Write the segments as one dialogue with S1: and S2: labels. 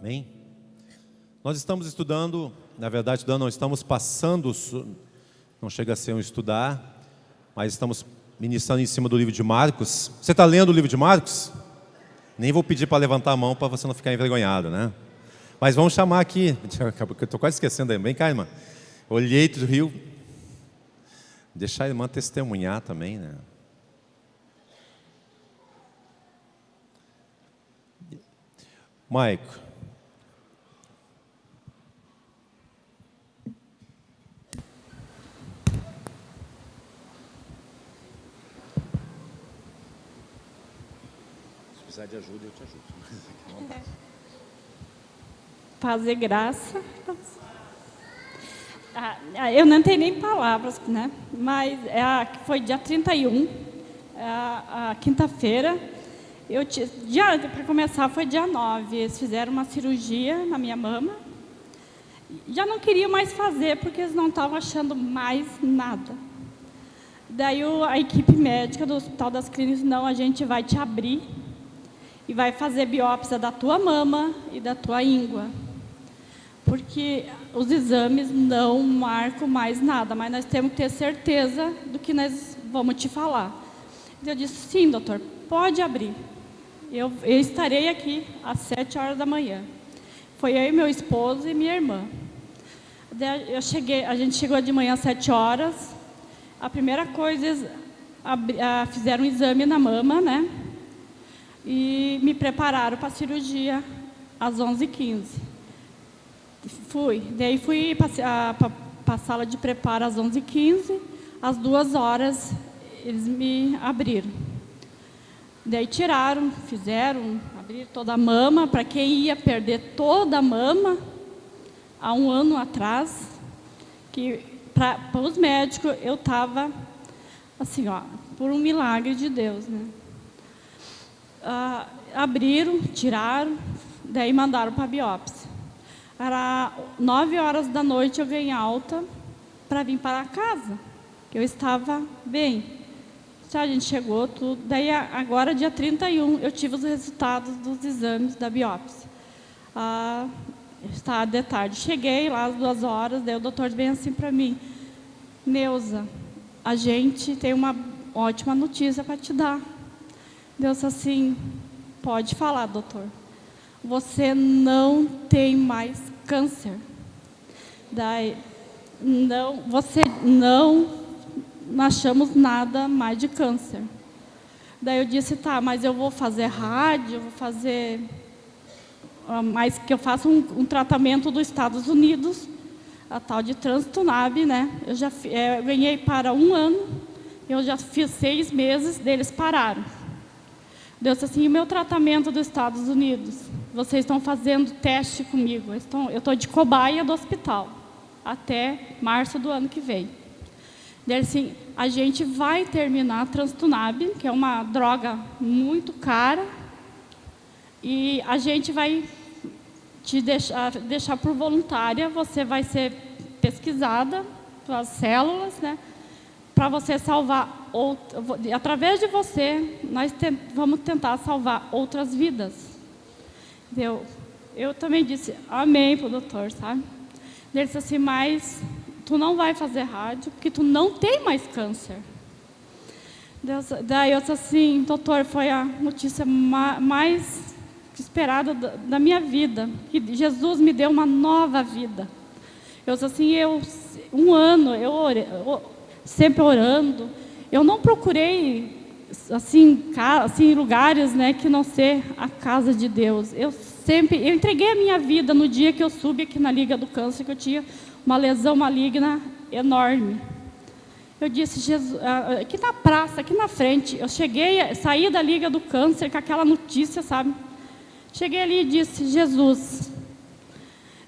S1: Amém? Nós estamos estudando, na verdade, não estamos passando, não chega a ser um estudar, mas estamos ministrando em cima do livro de Marcos. Você está lendo o livro de Marcos? Nem vou pedir para levantar a mão para você não ficar envergonhado, né? Mas vamos chamar aqui, eu estou quase esquecendo aí, vem cá, irmã. Olhei do rio, deixar a irmã testemunhar também, né? Maico. Se precisar de ajuda, eu te ajudo.
S2: Paz e graça. Eu não tenho nem palavras, né? Mas foi dia 31, a quinta-feira. Para começar, foi dia 9. Eles fizeram uma cirurgia na minha mama. Já não queriam mais fazer, porque eles não estavam achando mais nada. Daí a equipe médica do Hospital das Clínicas, não, a gente vai te abrir e vai fazer biópsia da tua mama e da tua íngua. Porque os exames não marcam mais nada, mas nós temos que ter certeza do que nós vamos te falar. Eu disse, sim, doutor, pode abrir. Eu estarei aqui às 7 horas da manhã. Foi eu, meu esposo e minha irmã. A gente chegou de manhã às 7 horas. A primeira coisa, eles fizeram um exame na mama, né? E me prepararam para a cirurgia às 11h15. Daí fui para a sala de preparo às 11h15. Às 2 horas, eles me abriram. Daí tiraram, abriram toda a mama. Para quem ia perder toda a mama, há um ano atrás, que para os médicos eu estava assim, ó, por um milagre de Deus, né? Abriram, tiraram, daí mandaram para a biópsia. Era 9 horas da noite, eu ganhei alta para vir para casa, que eu estava bem. A gente chegou, tudo. Daí agora, dia 31, eu tive os resultados dos exames da biópsia. Está de tarde. Cheguei lá às 2 horas, daí o doutor veio assim para mim, Neuza, a gente tem uma ótima notícia para te dar. Deus assim, pode falar, doutor. Você não tem mais câncer. Daí, você não achamos nada mais de câncer. Daí eu disse, tá, mas eu vou fazer rádio, vou fazer... mas que eu faço um tratamento dos Estados Unidos, a tal de Trastuzumab, né? Eu ganhei para 1 ano, eu já fiz 6 meses, deles pararam. Deus disse assim, e meu tratamento dos Estados Unidos? Vocês estão fazendo teste comigo, eu estou de cobaia do hospital, até março do ano que vem. Daí assim, a gente vai terminar a Trastuzumab, que é uma droga muito cara, e a gente vai te deixar por voluntária, você vai ser pesquisada pelas células, né? Para você salvar, através de você, nós vamos tentar salvar outras vidas. Eu também disse amém para o doutor, sabe? Ele disse assim, mas... tu não vai fazer rádio, porque tu não tem mais câncer. Daí eu disse assim, doutor, foi a notícia mais esperada da minha vida, que Jesus me deu uma nova vida. Eu disse assim, 1 ano, sempre orando, eu não procurei assim lugares, né, que não ser a casa de Deus. Eu entreguei a minha vida no dia que eu subi aqui na Liga do Câncer, que eu tinha uma lesão maligna enorme. Eu disse, Jesus, aqui na praça, aqui na frente, saí da Liga do Câncer com aquela notícia, sabe? Cheguei ali e disse, Jesus,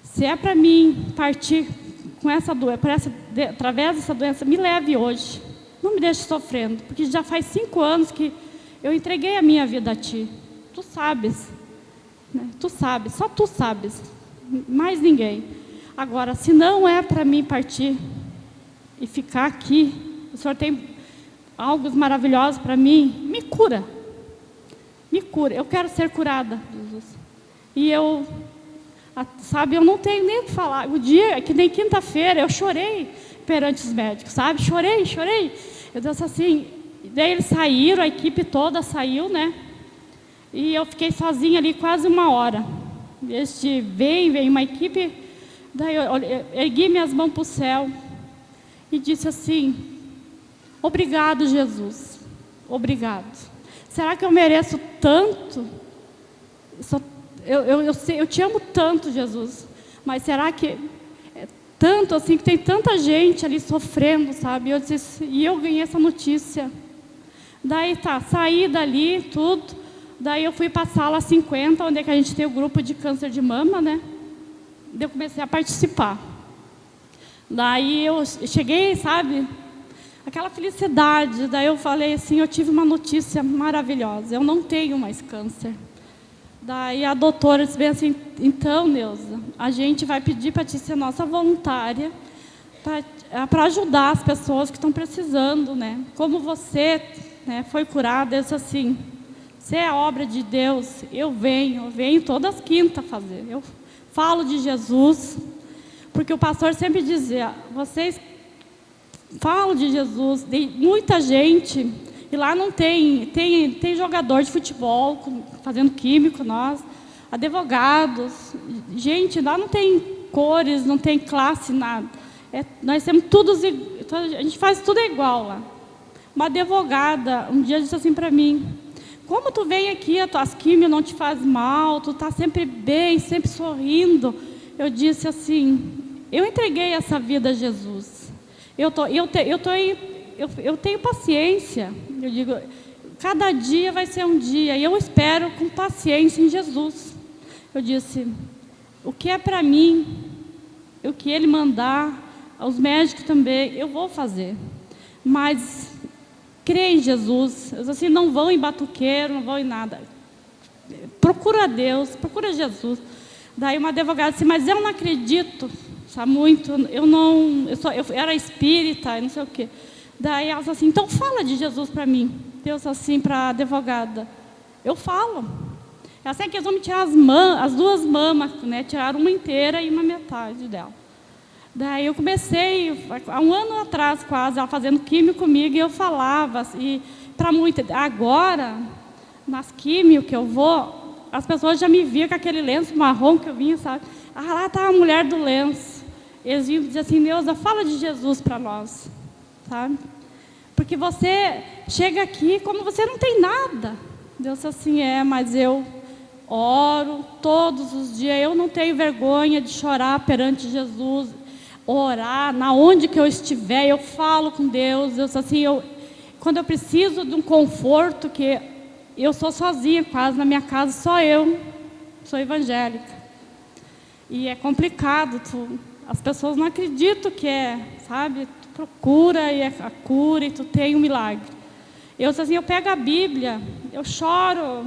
S2: se é para mim partir com essa doença, através dessa doença, me leve hoje. Não me deixe sofrendo, porque já faz 5 anos que eu entreguei a minha vida a Ti. Tu sabes, né? Tu sabes, só Tu sabes, mais ninguém. Agora, se não é para mim partir e ficar aqui, o Senhor tem algo maravilhoso para mim, me cura. Me cura, eu quero ser curada, Jesus. E eu Sabe, eu não tenho nem o que falar. O dia, que nem quinta-feira, eu chorei perante os médicos, sabe? Chorei. Eu disse assim, daí eles saíram, a equipe toda saiu, né? E eu fiquei sozinha ali quase 1 hora. Este vem uma equipe, daí eu ergui minhas mãos para o céu e disse assim: obrigado, Jesus, obrigado. Será que eu mereço tanto? Eu te amo tanto, Jesus, mas será que é tanto assim, que tem tanta gente ali sofrendo, sabe? E eu ganhei essa notícia. Daí saí dali, tudo. Daí eu fui para a sala 50, onde é que a gente tem o grupo de câncer de mama, né? Daí eu comecei a participar. Daí eu cheguei, sabe? Aquela felicidade. Daí eu falei assim, eu tive uma notícia maravilhosa. Eu não tenho mais câncer. Daí a doutora disse bem assim, então, Neuza, a gente vai pedir para ti ser nossa voluntária para ajudar as pessoas que estão precisando, né? Como você, né, foi curada, eu disse assim, se é a obra de Deus, eu venho todas as quintas fazer. Eu falo de Jesus, porque o pastor sempre dizia, vocês falam de Jesus, tem muita gente, e lá não tem jogador de futebol fazendo químico, nós, advogados, gente, lá não tem cores, não tem classe, nada. Nós temos a gente faz tudo igual lá. Uma advogada, um dia disse assim para mim, como tu vem aqui, as químio não te faz mal, tu está sempre bem, sempre sorrindo. Eu disse assim, eu entreguei essa vida a Jesus. Eu tenho paciência. Eu digo, cada dia vai ser um dia, e eu espero com paciência em Jesus. Eu disse, o que é para mim, o que Ele mandar, os médicos também, eu vou fazer. Mas crê em Jesus, assim, não vão em batuqueiro, não vão em nada. Procura Deus, procura Jesus. Daí uma advogada disse, mas eu não acredito, sabe, muito, eu era espírita, não sei o quê. Daí ela disse assim, então fala de Jesus para mim. Deus assim para a advogada, eu falo. Ela disse que eles vão me tirar as 2 mamas, né, tiraram uma inteira e uma metade dela. Daí eu comecei, há 1 ano atrás quase, ela fazendo químio comigo, e eu falava, e para muita, agora, nas químio que eu vou, as pessoas já me viam com aquele lenço marrom que eu vinha, sabe? Ah, lá está a mulher do lenço. Eles vinham dizer assim, Neuza, fala de Jesus para nós, sabe? Porque você chega aqui como você não tem nada. Deus assim, mas eu oro todos os dias, eu não tenho vergonha de chorar perante Jesus, orar, na onde que eu estiver, eu falo com Deus. Quando eu preciso de um conforto, que eu sou sozinha quase na minha casa, só eu sou evangélica. E é complicado, as pessoas não acreditam que sabe? Tu procura e é a cura e tu tem um milagre. Eu pego a Bíblia, eu choro,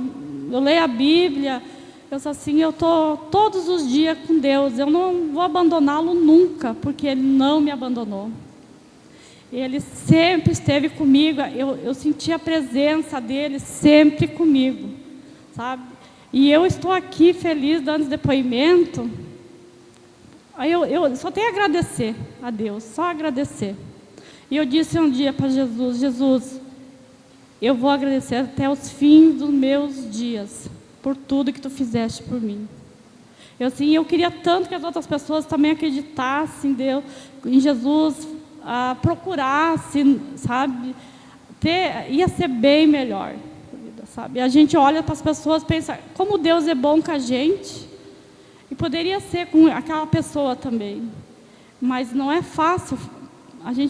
S2: eu leio a Bíblia. Eu estou todos os dias com Deus, eu não vou abandoná-lo nunca, porque Ele não me abandonou. Ele sempre esteve comigo, eu senti a presença dEle sempre comigo, sabe? E eu estou aqui feliz dando esse depoimento. Eu só tenho a agradecer a Deus, só agradecer. E eu disse um dia para Jesus, Jesus, eu vou agradecer até os fins dos meus dias, por tudo que tu fizeste por mim. Eu queria tanto que as outras pessoas também acreditassem em Jesus, procurassem, sabe? Ia ser bem melhor, sabe? A gente olha para as pessoas e pensa, como Deus é bom com a gente, e poderia ser com aquela pessoa também. Mas não é fácil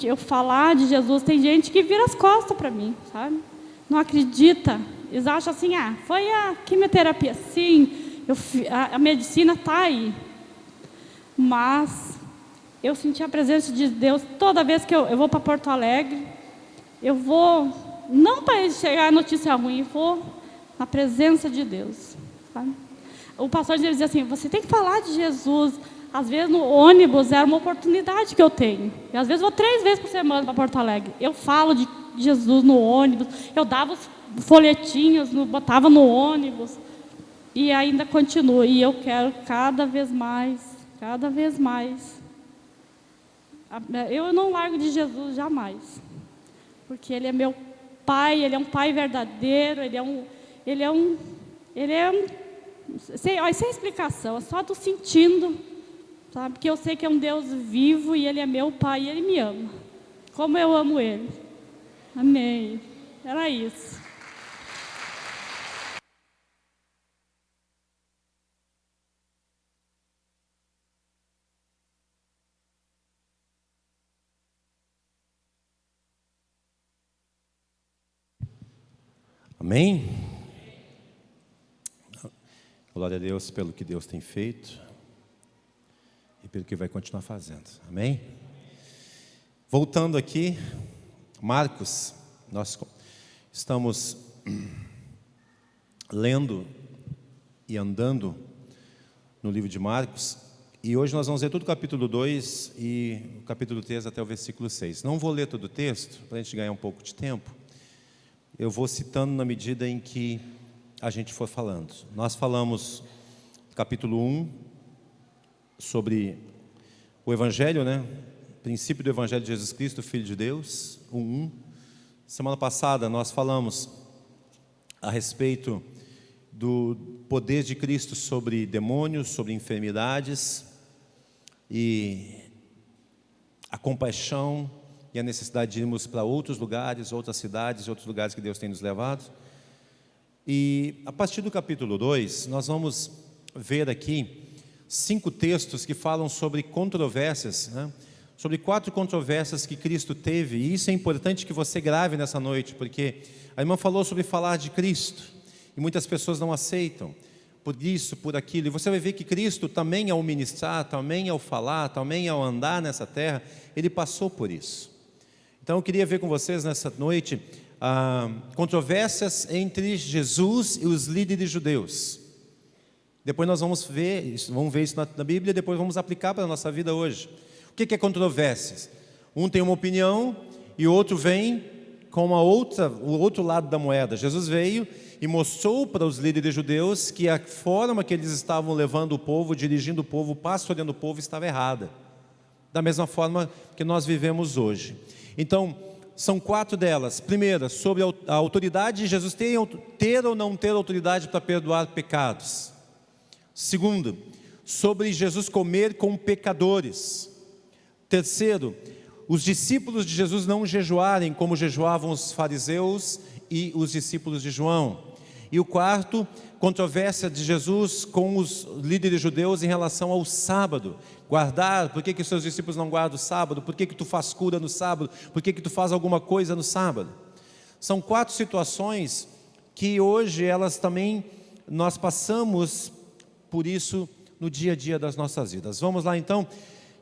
S2: eu falar de Jesus. Tem gente que vira as costas para mim, sabe? Não acredita. Eles acham assim, foi a quimioterapia. Sim, a medicina está aí. Mas eu senti a presença de Deus toda vez que eu vou para Porto Alegre. Eu vou, não para chegar a notícia ruim, eu vou na presença de Deus, sabe? O pastor dizia assim, você tem que falar de Jesus. Às vezes no ônibus era uma oportunidade que eu tenho. E às vezes vou 3 vezes por semana para Porto Alegre. Eu falo de Jesus no ônibus. Eu dava os folhetinhos, botava no ônibus. E ainda continua. E eu quero cada vez mais, cada vez mais. Eu não largo de Jesus jamais. Porque Ele é meu Pai, Ele é um Pai verdadeiro, sem explicação, é só tô sentindo, sabe? Porque eu sei que é um Deus vivo e Ele é meu Pai e Ele me ama. Como eu amo Ele. Amém. Era isso.
S1: Amém? Glória a Deus pelo que Deus tem feito e pelo que vai continuar fazendo. Amém? Voltando aqui, Marcos, nós estamos lendo e andando no livro de Marcos, e hoje nós vamos ler todo o capítulo 2 e o capítulo 3 até o versículo 6. Não vou ler todo o texto, para a gente ganhar um pouco de tempo. Eu vou citando na medida em que a gente for falando. Nós falamos capítulo 1 sobre o Evangelho, né? Princípio do Evangelho de Jesus Cristo, Filho de Deus, 1:1. Semana passada nós falamos a respeito do poder de Cristo sobre demônios, sobre enfermidades e a compaixão e a necessidade de irmos para outros lugares, outras cidades, outros lugares que Deus tem nos levado. E a partir do capítulo 2, nós vamos ver aqui 5 textos que falam sobre controvérsias, né? Sobre 4 controvérsias que Cristo teve, e isso é importante que você grave nessa noite, porque a irmã falou sobre falar de Cristo, e muitas pessoas não aceitam, por isso, por aquilo, e você vai ver que Cristo também ao ministrar, também ao falar, também ao andar nessa terra, Ele passou por isso. Então eu queria ver com vocês nessa noite controvérsias entre Jesus e os líderes judeus. Depois nós vamos ver isso na Bíblia, depois vamos aplicar para a nossa vida hoje. O que é controvérsias? Um tem uma opinião e o outro vem com o outro lado da moeda. Jesus veio e mostrou para os líderes judeus que a forma que eles estavam levando o povo, dirigindo o povo, pastoreando o povo, estava errada. Da mesma forma que nós vivemos hoje. Então, são 4 delas. Primeira, sobre a autoridade de Jesus ter ou não ter autoridade para perdoar pecados. Segundo, sobre Jesus comer com pecadores. Terceiro, os discípulos de Jesus não jejuarem como jejuavam os fariseus e os discípulos de João. E o quarto, controvérsia de Jesus com os líderes judeus em relação ao sábado. Guardar, por que os seus discípulos não guardam o sábado? Por que tu faz cura no sábado? Por que tu faz alguma coisa no sábado? São 4 situações que hoje elas também, nós passamos por isso no dia a dia das nossas vidas. Vamos lá então.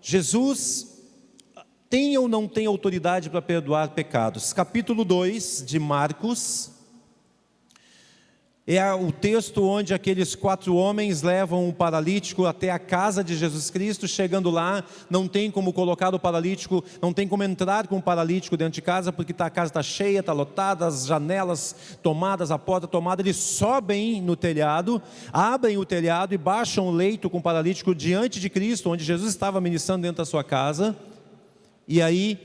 S1: Jesus tem ou não tem autoridade para perdoar pecados? Capítulo 2 de Marcos é o texto onde aqueles 4 homens levam um paralítico até a casa de Jesus Cristo. Chegando lá, não tem como colocar o paralítico, não tem como entrar com o paralítico dentro de casa, porque a casa está cheia, está lotada, as janelas tomadas, a porta tomada. Eles sobem no telhado, abrem o telhado e baixam o leito com o paralítico diante de Cristo, onde Jesus estava ministrando dentro da sua casa. E aí,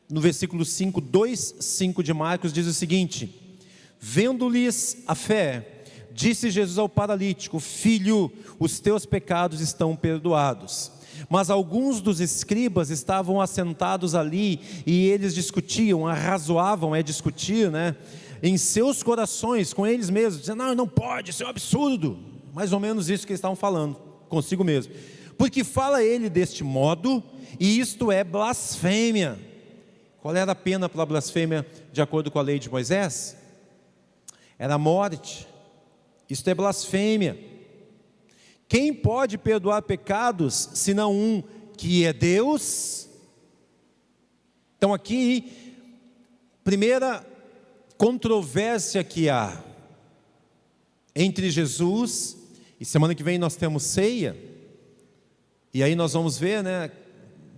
S1: no versículo 5, 2:5 de Marcos, diz o seguinte: vendo-lhes a fé, disse Jesus ao paralítico: filho, os teus pecados estão perdoados. Mas alguns dos escribas estavam assentados ali, e eles discutiam, arrazoavam, discutir, né? Em seus corações, com eles mesmos, dizendo: não pode, isso é um absurdo. Mais ou menos isso que eles estavam falando, consigo mesmo. Porque fala ele deste modo, e isto é blasfêmia. Qual era a pena pela blasfêmia de acordo com a lei de Moisés? Era a morte. Isto é blasfêmia. Quem pode perdoar pecados, senão um que é Deus? Então aqui, primeira controvérsia que há entre Jesus, e semana que vem nós temos ceia, e aí nós vamos ver, né,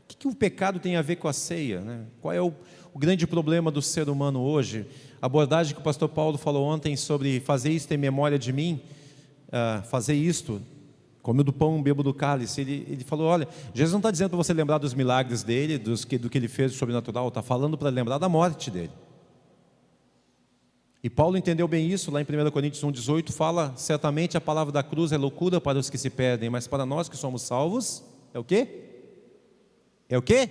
S1: o que o pecado tem a ver com a ceia, né? Qual é o grande problema do ser humano hoje? A abordagem que o pastor Paulo falou ontem sobre fazer isso em memória de mim, fazer isto, come do pão, bebo do cálice. Ele falou, olha, Jesus não está dizendo para você lembrar dos milagres dele, do que ele fez de sobrenatural, está falando para lembrar da morte dele. E Paulo entendeu bem isso, lá em 1 Coríntios 1,18, fala, certamente a palavra da cruz é loucura para os que se perdem, mas para nós que somos salvos, é o quê? É o quê?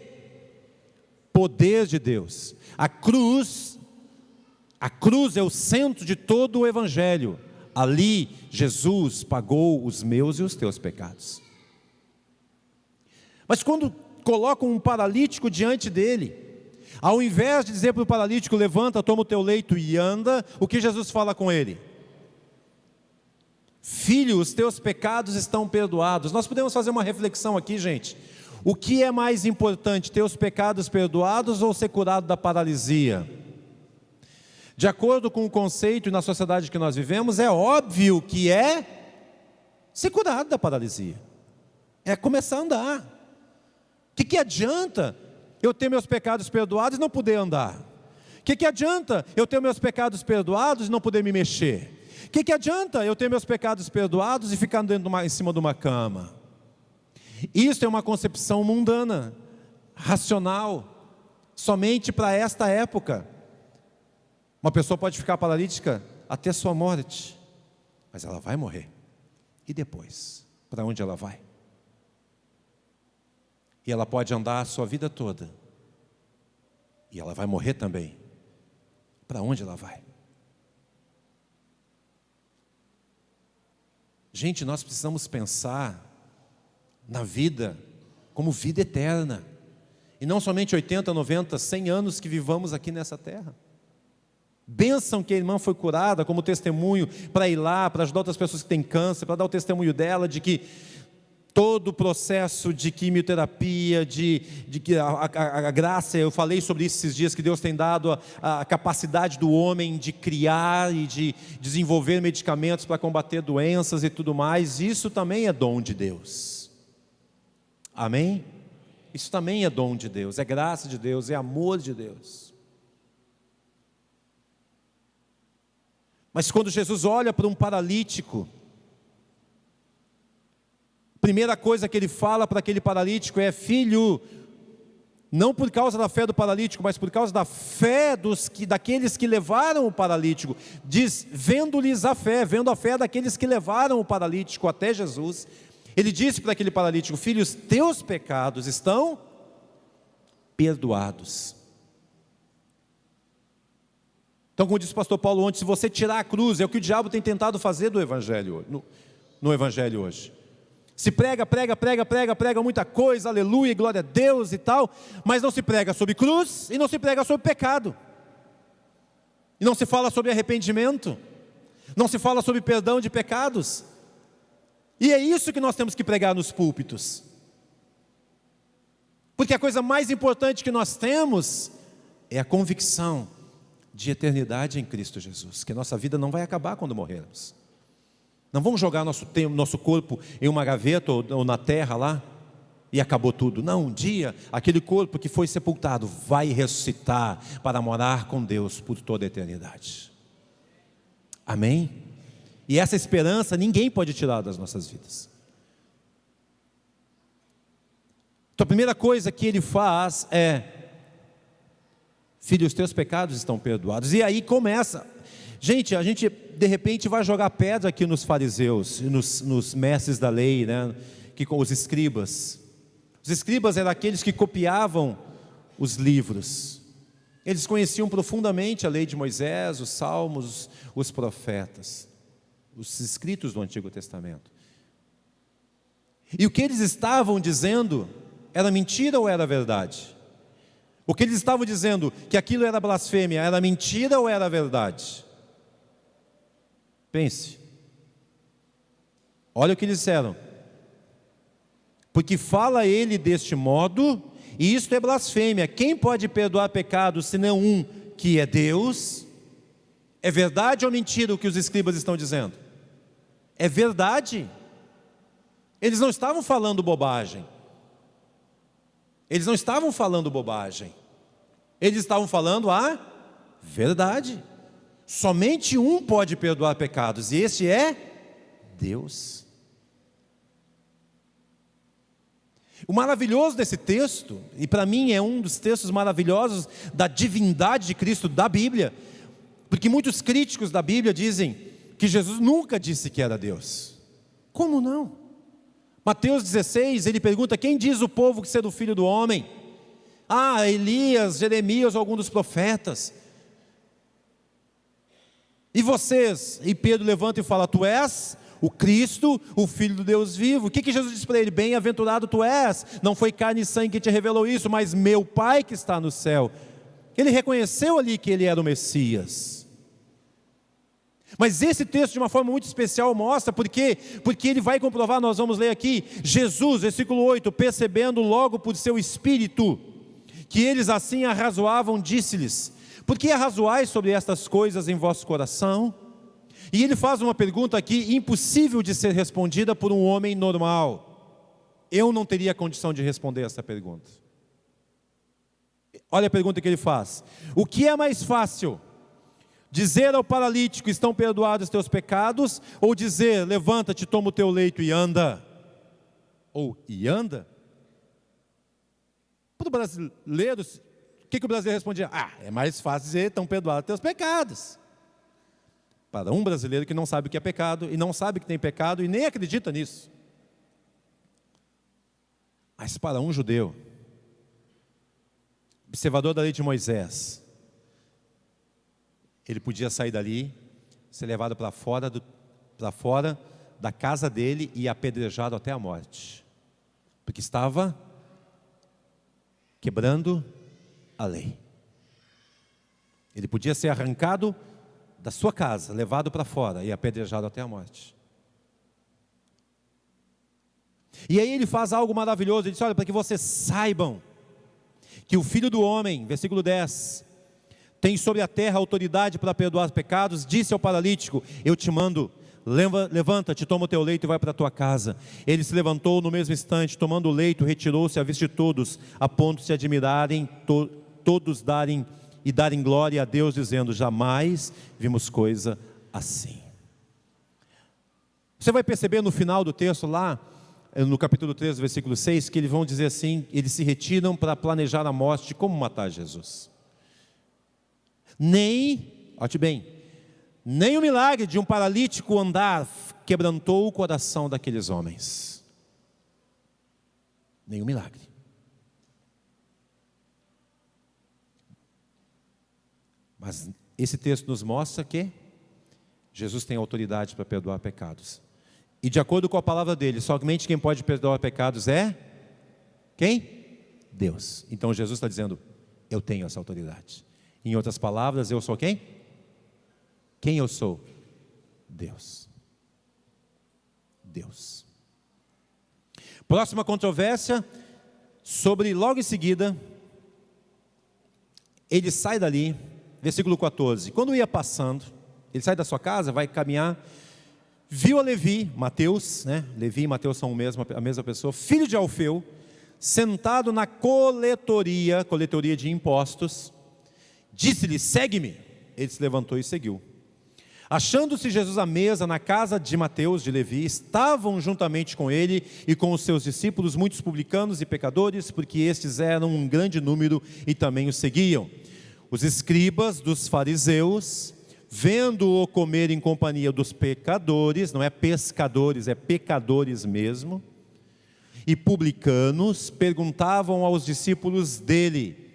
S1: Poder de Deus. A cruz é o centro de todo o Evangelho. Ali, Jesus pagou os meus e os teus pecados. Mas quando colocam um paralítico diante dele, ao invés de dizer para o paralítico, levanta, toma o teu leito e anda, o que Jesus fala com ele? Filho, os teus pecados estão perdoados. Nós podemos fazer uma reflexão aqui, gente. O que é mais importante, ter os pecados perdoados ou ser curado da paralisia? De acordo com o conceito e na sociedade que nós vivemos, é óbvio que é ser curado da paralisia. É começar a andar. O que adianta eu ter meus pecados perdoados e não poder andar? O que adianta eu ter meus pecados perdoados e não poder me mexer? O que adianta eu ter meus pecados perdoados e ficar em cima de uma cama? Isso é uma concepção mundana, racional, somente para esta época. Uma pessoa pode ficar paralítica até sua morte, mas ela vai morrer. E depois? Para onde ela vai? E ela pode andar a sua vida toda, e ela vai morrer também. Para onde ela vai? Gente, nós precisamos pensar na vida como vida eterna, e não somente 80, 90, 100 anos que vivamos aqui nessa terra. Bênção que a irmã foi curada como testemunho para ir lá, para ajudar outras pessoas que têm câncer, para dar o testemunho dela de que todo o processo de quimioterapia, de que a graça, eu falei sobre isso esses dias, que Deus tem dado a capacidade do homem de criar e de desenvolver medicamentos para combater doenças e tudo mais, isso também é dom de Deus. Amém? Isso também é dom de Deus, é graça de Deus, é amor de Deus. Mas quando Jesus olha para um paralítico, a primeira coisa que ele fala para aquele paralítico é: filho, não por causa da fé do paralítico, mas por causa da fé daqueles que levaram o paralítico. Diz, vendo-lhes a fé, vendo a fé daqueles que levaram o paralítico até Jesus, ele disse para aquele paralítico: filho, os teus pecados estão perdoados. Então, como disse o pastor Paulo ontem, se você tirar a cruz, é o que o diabo tem tentado fazer do Evangelho, no Evangelho hoje. Se prega muita coisa, aleluia, glória a Deus e tal, mas não se prega sobre cruz e não se prega sobre pecado. E não se fala sobre arrependimento, não se fala sobre perdão de pecados. E é isso que nós temos que pregar nos púlpitos. Porque a coisa mais importante que nós temos é a convicção de eternidade em Cristo Jesus, que a nossa vida não vai acabar quando morrermos. Não vamos jogar nosso corpo em uma gaveta ou na terra lá e acabou tudo. Não, um dia aquele corpo que foi sepultado vai ressuscitar para morar com Deus por toda a eternidade. Amém? E essa esperança ninguém pode tirar das nossas vidas. Então a primeira coisa que ele faz é: filho, os teus pecados estão perdoados. E aí começa. Gente, a gente de repente vai jogar pedra aqui nos fariseus, nos mestres da lei, né? Os escribas. Os escribas eram aqueles que copiavam os livros. Eles conheciam profundamente a lei de Moisés, os salmos, os profetas, os escritos do Antigo Testamento. E o que eles estavam dizendo era mentira ou era verdade? O que eles estavam dizendo, que aquilo era blasfêmia, era mentira ou era verdade? Pense. Olha o que eles disseram: porque fala ele deste modo, e isto é blasfêmia. Quem pode perdoar pecados senão um que é Deus? É verdade ou mentira o que os escribas estão dizendo? É verdade. Eles não estavam falando bobagem. Eles não estavam falando bobagem. Eles estavam falando a verdade. Somente um pode perdoar pecados, e esse é Deus? O maravilhoso desse texto, e para mim é um dos textos maravilhosos da divindade de Cristo da Bíblia, porque muitos críticos da Bíblia dizem que Jesus nunca disse que era Deus. Como não? Mateus 16, ele pergunta: quem diz o povo que ser o filho do homem? Ah, Elias, Jeremias ou algum dos profetas. E vocês? E Pedro levanta e fala: tu és o Cristo, o Filho do Deus vivo. O que Jesus disse para ele? Bem-aventurado tu és, não foi carne e sangue que te revelou isso, mas meu Pai que está no céu. Ele reconheceu ali que ele era o Messias. Mas esse texto de uma forma muito especial mostra porque ele vai comprovar, nós vamos ler aqui, Jesus, versículo 8, percebendo logo por seu espírito que eles assim arrazoavam, disse-lhes: por que arrazoais sobre estas coisas em vosso coração? E ele faz uma pergunta aqui impossível de ser respondida por um homem normal. Eu não teria condição de responder essa pergunta. Olha a pergunta que ele faz: o que é mais fácil? Dizer ao paralítico: estão perdoados os teus pecados? Ou dizer: levanta-te, toma o teu leito e anda? Ou e anda? Para o brasileiro, o que o brasileiro respondia? É mais fácil dizer: estão perdoados os teus pecados. Para um brasileiro que não sabe o que é pecado, e não sabe que tem pecado, e nem acredita nisso. Mas para um judeu, observador da lei de Moisés, ele podia sair dali, ser levado para fora da casa dele e apedrejado até a morte, porque estava quebrando a lei. Ele podia ser arrancado da sua casa, levado para fora e apedrejado até a morte. E aí ele faz algo maravilhoso. Ele diz: olha, para que vocês saibam que o Filho do Homem, versículo 10, tem sobre a terra autoridade para perdoar pecados, disse ao paralítico: eu te mando, levanta-te, toma o teu leito e vai para a tua casa. Ele se levantou no mesmo instante, tomando o leito, retirou-se à vista de todos, a ponto de se admirarem, todos darem glória a Deus, dizendo: jamais vimos coisa assim. Você vai perceber no final do texto lá, no capítulo 3, versículo 6, que eles vão dizer assim: eles se retiram para planejar a morte de como matar Jesus. Olhe bem, nem o milagre de um paralítico andar quebrantou o coração daqueles homens. Nem o milagre. Mas esse texto nos mostra que Jesus tem autoridade para perdoar pecados. E de acordo com a palavra dele, somente quem pode perdoar pecados é quem? Deus. Então Jesus está dizendo: eu tenho essa autoridade. Em outras palavras, eu sou quem? Quem eu sou? Deus. Deus. Próxima controvérsia, logo em seguida, ele sai dali, versículo 14. Quando ia passando, ele sai da sua casa, vai caminhar, viu a Levi, Mateus, Levi e Mateus são a mesma pessoa, filho de Alfeu, sentado na coletoria de impostos. Disse-lhe: segue-me. Ele se levantou e seguiu. Achando-se Jesus à mesa na casa de Mateus, de Levi, estavam juntamente com ele e com os seus discípulos muitos publicanos e pecadores, porque estes eram um grande número e também o seguiam. Os escribas dos fariseus, vendo-o comer em companhia dos pecadores, não é pescadores, é pecadores mesmo, e publicanos, perguntavam aos discípulos dele: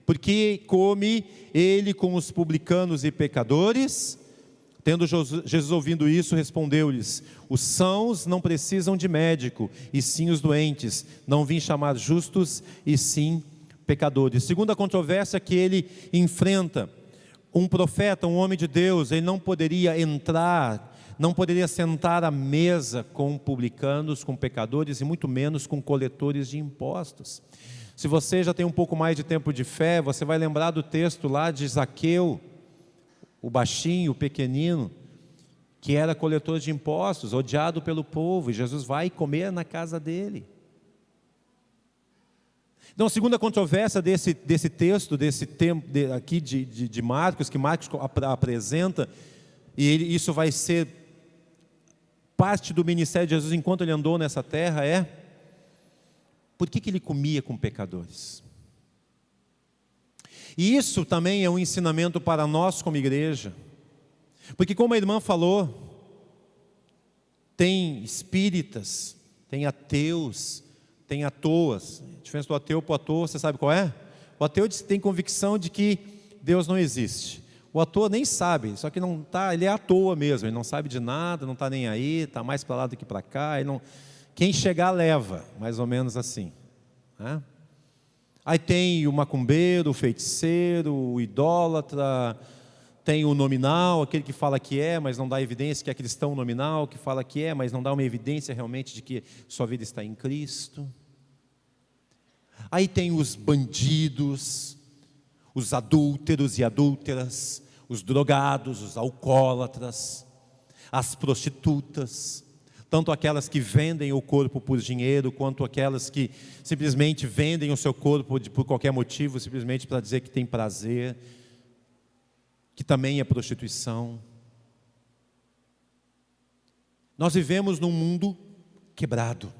S1: por que come ele com os publicanos e pecadores? Tendo Jesus ouvindo isso, respondeu-lhes: os sãos não precisam de médico, e sim os doentes. Não vim chamar justos, e sim pecadores. Segunda controvérsia que ele enfrenta: um profeta, um homem de Deus, ele não poderia sentar à mesa com publicanos, com pecadores, e muito menos com coletores de impostos. Se você já tem um pouco mais de tempo de fé, você vai lembrar do texto lá de Zaqueu, o baixinho, o pequenino, que era coletor de impostos, odiado pelo povo, e Jesus vai comer na casa dele. Então, a segunda controvérsia desse texto, desse tempo aqui de Marcos, que Marcos apresenta, e isso vai ser parte do ministério de Jesus enquanto ele andou nessa terra é: por que ele comia com pecadores? E isso também é um ensinamento para nós como igreja, porque como a irmã falou, tem espíritas, tem ateus, tem atoas. A diferença do ateu para o ateu, você sabe qual é? O ateu tem convicção de que Deus não existe. O ateu nem sabe, só que não tá, ele é à toa mesmo, ele não sabe de nada, não está nem aí, está mais para lá do que para cá. Quem chegar leva, mais ou menos assim, né? Aí tem o macumbeiro, o feiticeiro, o idólatra, tem o nominal, aquele que fala que é, mas não dá evidência que é cristão nominal, que fala que é, mas não dá uma evidência realmente de que sua vida está em Cristo. Aí tem os bandidos, os adúlteros e adúlteras, os drogados, os alcoólatras, as prostitutas, tanto aquelas que vendem o corpo por dinheiro, quanto aquelas que simplesmente vendem o seu corpo por qualquer motivo, simplesmente para dizer que tem prazer, que também é prostituição. Nós vivemos num mundo quebrado,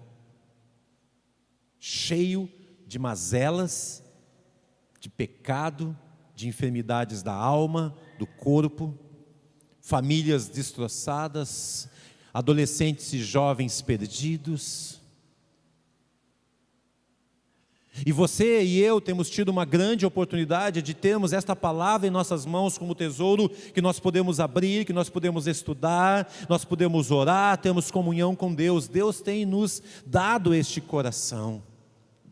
S1: cheio de mazelas, de pecado, de enfermidades da alma, do corpo, famílias destroçadas, adolescentes e jovens perdidos. E você e eu temos tido uma grande oportunidade de termos esta palavra em nossas mãos como tesouro, que nós podemos abrir, que nós podemos estudar, nós podemos orar, temos comunhão com Deus. Deus tem nos dado este coração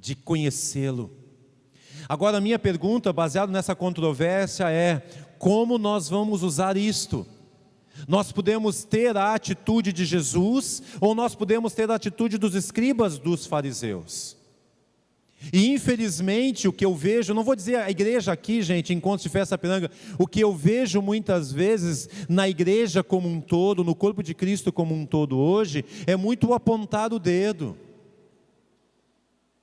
S1: de conhecê-lo. Agora a minha pergunta, baseada nessa controvérsia, é: como nós vamos usar isto? Nós podemos ter a atitude de Jesus, ou nós podemos ter a atitude dos escribas, dos fariseus? E infelizmente o que eu vejo, não vou dizer a igreja aqui, gente, Encontros de Fé Sapiranga, o que eu vejo muitas vezes na igreja como um todo, no corpo de Cristo como um todo hoje, é muito apontar o dedo.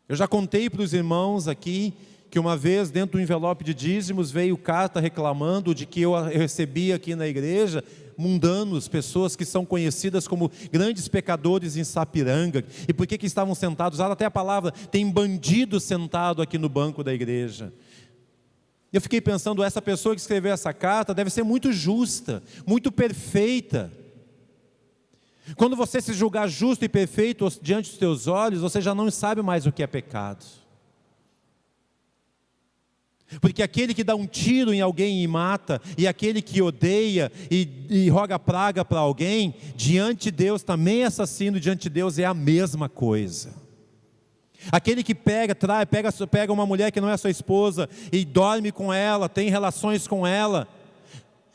S1: Eu já contei para os irmãos aqui que uma vez dentro do envelope de dízimos veio carta reclamando de que eu recebi aqui na igreja mundanos, pessoas que são conhecidas como grandes pecadores em Sapiranga. E por que estavam sentados? Usaram até a palavra, tem bandido sentado aqui no banco da igreja. Eu fiquei pensando, essa pessoa que escreveu essa carta deve ser muito justa, muito perfeita. Quando você se julgar justo e perfeito diante dos teus olhos, você já não sabe mais o que é pecado. Porque aquele que dá um tiro em alguém e mata, e aquele que odeia e roga praga para alguém, diante de Deus também é assassino, diante de Deus é a mesma coisa. Aquele que pega uma mulher que não é sua esposa e dorme com ela, tem relações com ela,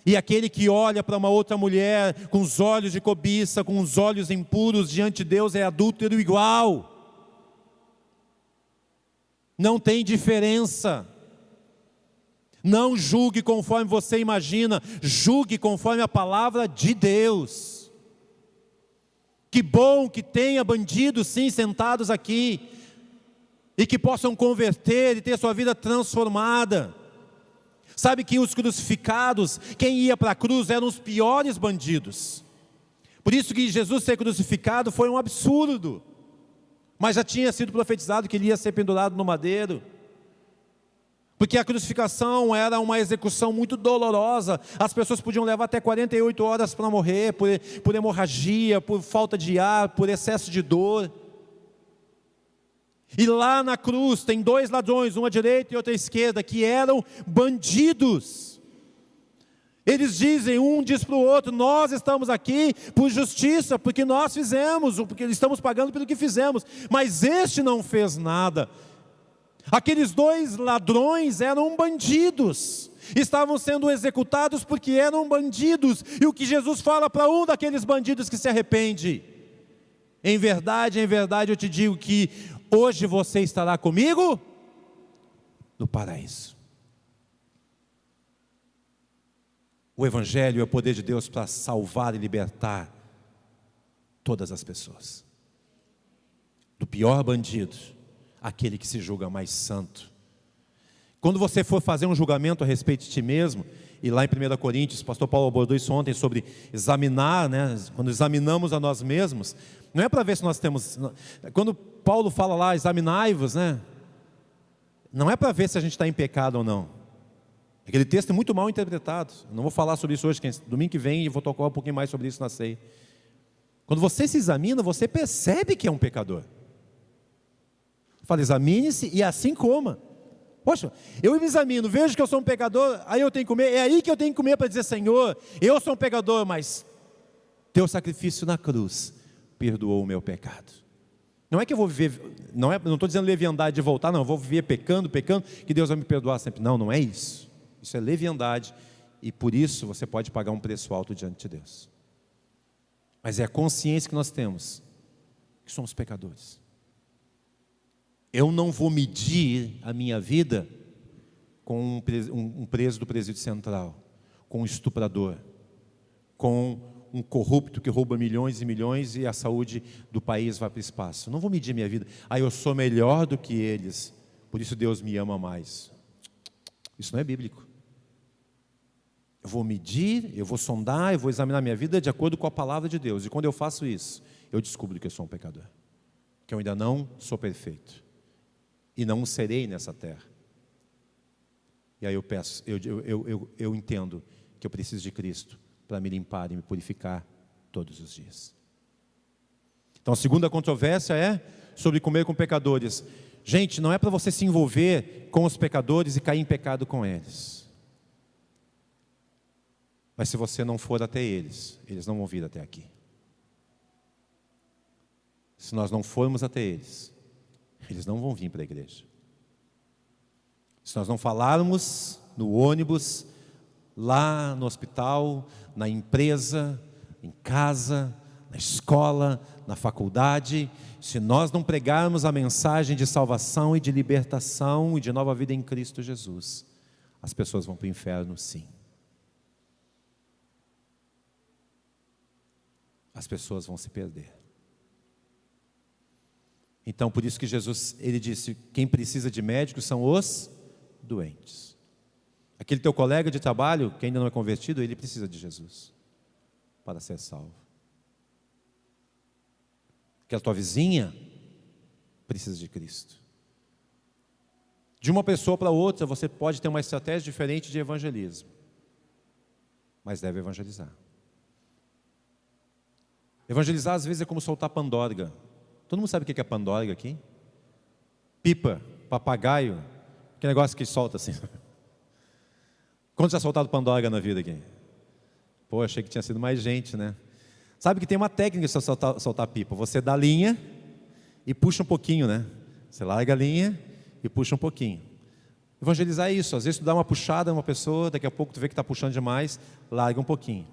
S1: e aquele que olha para uma outra mulher com os olhos de cobiça, com os olhos impuros, diante de Deus é adúltero igual. Não tem diferença. Não julgue conforme você imagina, julgue conforme a palavra de Deus. Que bom que tenha bandidos sim sentados aqui, e que possam converter e ter sua vida transformada. Sabe que os crucificados, quem ia para a cruz eram os piores bandidos. Por isso que Jesus ser crucificado foi um absurdo, mas já tinha sido profetizado que ele ia ser pendurado no madeiro. Porque a crucificação era uma execução muito dolorosa. As pessoas podiam levar até 48 horas para morrer, por hemorragia, por falta de ar, por excesso de dor. E lá na cruz tem dois ladrões, um à direita e outro à esquerda, que eram bandidos. Eles dizem, um diz para o outro, nós estamos aqui por justiça, porque nós fizemos, porque estamos pagando pelo que fizemos. Mas este não fez nada. Aqueles dois ladrões eram bandidos, estavam sendo executados porque eram bandidos. E o que Jesus fala para um daqueles bandidos que se arrepende? Em verdade eu te digo que hoje você estará comigo no paraíso. O Evangelho é o poder de Deus para salvar e libertar todas as pessoas. Do pior bandido, aquele que se julga mais santo. Quando você for fazer um julgamento a respeito de ti mesmo, E lá em 1 Coríntios, o pastor Paulo abordou isso ontem, sobre examinar, né? Quando examinamos a nós mesmos, não é para ver se nós temos... Quando Paulo fala lá, examinai-vos, né? Não é para ver se a gente está em pecado ou não. Aquele texto é muito mal interpretado. Não vou falar sobre isso hoje, domingo que vem eu vou tocar um pouquinho mais sobre isso na ceia. Quando você se examina, você percebe que é um pecador. Fala, examine-se e assim coma. Poxa, eu me examino, vejo que eu sou um pecador, aí eu tenho que comer. É aí que eu tenho que comer para dizer, Senhor, eu sou um pecador, mas teu sacrifício na cruz perdoou o meu pecado. Não é que eu vou viver, não estou dizendo leviandade de voltar, não, eu vou viver pecando, que Deus vai me perdoar sempre. Não, não é isso. Isso é leviandade e por isso você pode pagar um preço alto diante de Deus. Mas é a consciência que nós temos, que somos pecadores. Eu não vou medir a minha vida com um preso do presídio central, com um estuprador, com um corrupto que rouba milhões e milhões e a saúde do país vai para o espaço. Eu não vou medir a minha vida. Eu sou melhor do que eles, por isso Deus me ama mais. Isso não é bíblico. Eu vou medir, eu vou sondar, eu vou examinar minha vida de acordo com a palavra de Deus. E quando eu faço isso, eu descubro que eu sou um pecador. Que eu ainda não sou perfeito. E não serei nessa terra. E aí eu peço, eu entendo que eu preciso de Cristo para me limpar e me purificar todos os dias. Então a segunda controvérsia é sobre comer com pecadores. Gente, não é para você se envolver com os pecadores e cair em pecado com eles. Mas se você não for até eles, eles não vão vir até aqui. Se nós não formos até eles, eles não vão vir para a igreja. Se nós não falarmos no ônibus, lá no hospital, na empresa, em casa, na escola, na faculdade, se nós não pregarmos a mensagem de salvação e de libertação e de nova vida em Cristo Jesus, as pessoas vão para o inferno, sim. As pessoas vão se perder. Então, por isso que Jesus, ele disse, quem precisa de médicos são os doentes. Aquele teu colega de trabalho, que ainda não é convertido, ele precisa de Jesus para ser salvo. Aquela tua vizinha precisa de Cristo. De uma pessoa para outra, você pode ter uma estratégia diferente de evangelismo, mas deve evangelizar. Evangelizar às vezes é como soltar pandorga. Todo mundo sabe o que é pandorga aqui? Pipa, papagaio, que negócio que solta assim. Quantos já soltaram pandorga na vida aqui? Pô, achei que tinha sido mais gente, né? Sabe que tem uma técnica de soltar pipa. Você dá linha e puxa um pouquinho, né? Você larga a linha e puxa um pouquinho. Evangelizar é isso. Às vezes tu dá uma puxada em uma pessoa, daqui a pouco tu vê que está puxando demais, larga um pouquinho.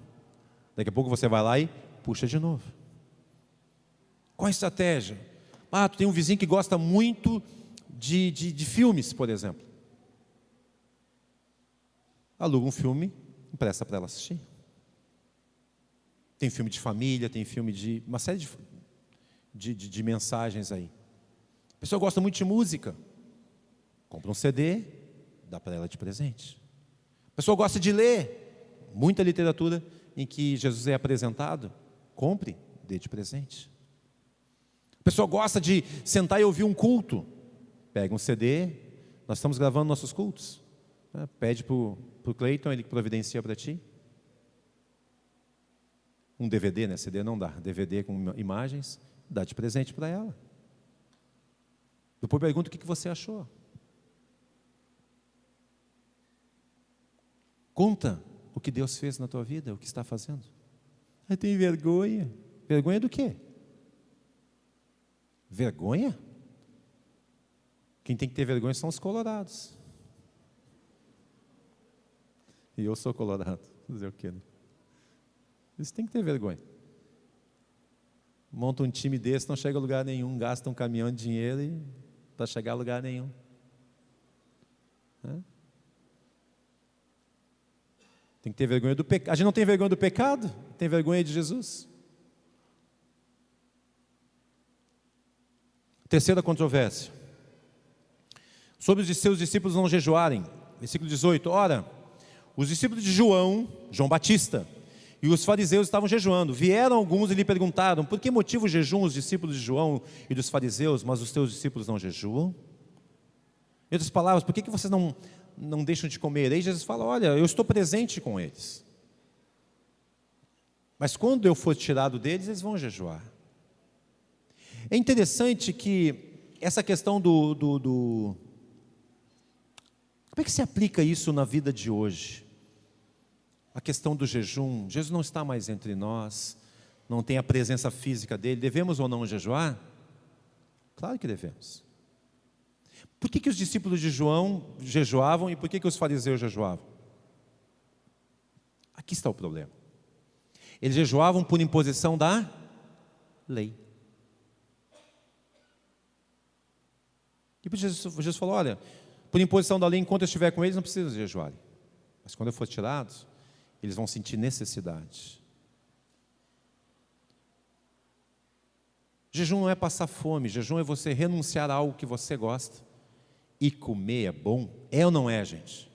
S1: Daqui a pouco você vai lá e puxa de novo. Qual a estratégia? Tu tem um vizinho que gosta muito de filmes, por exemplo. Aluga um filme, empresta para ela assistir. Tem filme de família, tem filme de... uma série de mensagens aí. A pessoa gosta muito de música. Compra um CD, dá para ela de presente. A pessoa gosta de ler. Muita literatura em que Jesus é apresentado. Compre, dê de presente. A pessoa gosta de sentar e ouvir um culto. Pega um CD, nós estamos gravando nossos cultos. Pede para o Cleiton, ele providencia para ti. Um DVD, né? CD não dá. DVD com imagens, dá de presente para ela. Depois pergunta o que você achou. Conta o que Deus fez na tua vida, o que está fazendo. Tem vergonha. Vergonha do quê? Vergonha? Quem tem que ter vergonha são os colorados. E eu sou colorado. Vou dizer o quê? Né? Eles têm que ter vergonha. Monta um time desse, não chega a lugar nenhum, gasta um caminhão de dinheiro para chegar a lugar nenhum. Tem que ter vergonha do pecado. A gente não tem vergonha do pecado? Tem vergonha de Jesus? Terceira controvérsia. Sobre os seus discípulos não jejuarem. Versículo 18. Ora, os discípulos de João Batista, e os fariseus estavam jejuando. Vieram alguns e lhe perguntaram: por que motivo jejuam os discípulos de João e dos fariseus, mas os teus discípulos não jejuam? Em outras palavras, por que vocês não deixam de comer? Aí Jesus fala: olha, eu estou presente com eles, mas quando eu for tirado deles, eles vão jejuar. É interessante que essa questão como é que se aplica isso na vida de hoje? A questão do jejum. Jesus não está mais entre nós, não tem a presença física dele. Devemos ou não jejuar? Claro que devemos. Por que os discípulos de João jejuavam e por que os fariseus jejuavam? Aqui está o problema. Eles jejuavam por imposição da lei. E Jesus falou: olha, por imposição da lei, enquanto eu estiver com eles, não precisa jejuar. Mas quando eu for tirado, eles vão sentir necessidade. Jejum não é passar fome, jejum é você renunciar a algo que você gosta. E comer é bom? É ou não é, gente?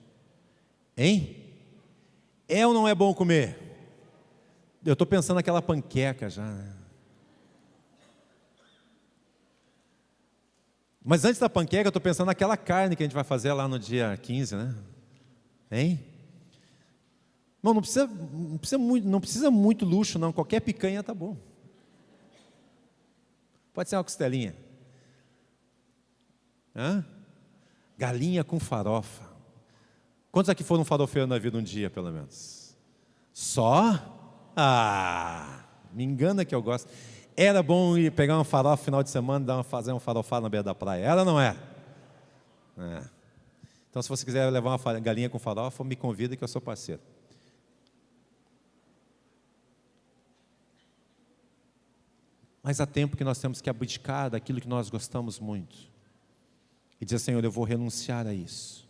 S1: Hein? É ou não é bom comer? Eu estou pensando naquela panqueca já, né? Mas antes da panqueca, eu estou pensando naquela carne que a gente vai fazer lá no dia 15, né? Hein? Não precisa muito luxo, não. Qualquer picanha tá bom. Pode ser uma costelinha. Galinha com farofa. Quantos aqui foram farofeiros na vida um dia, pelo menos? Só? Me engana que eu gosto. Era bom ir pegar uma farofa no final de semana e fazer uma farofada na beira da praia. Era ou não é? Então, se você quiser levar uma galinha com farofa, me convida que eu sou parceiro. Mas há tempo que nós temos que abdicar daquilo que nós gostamos muito e dizer: Senhor, eu vou renunciar a isso,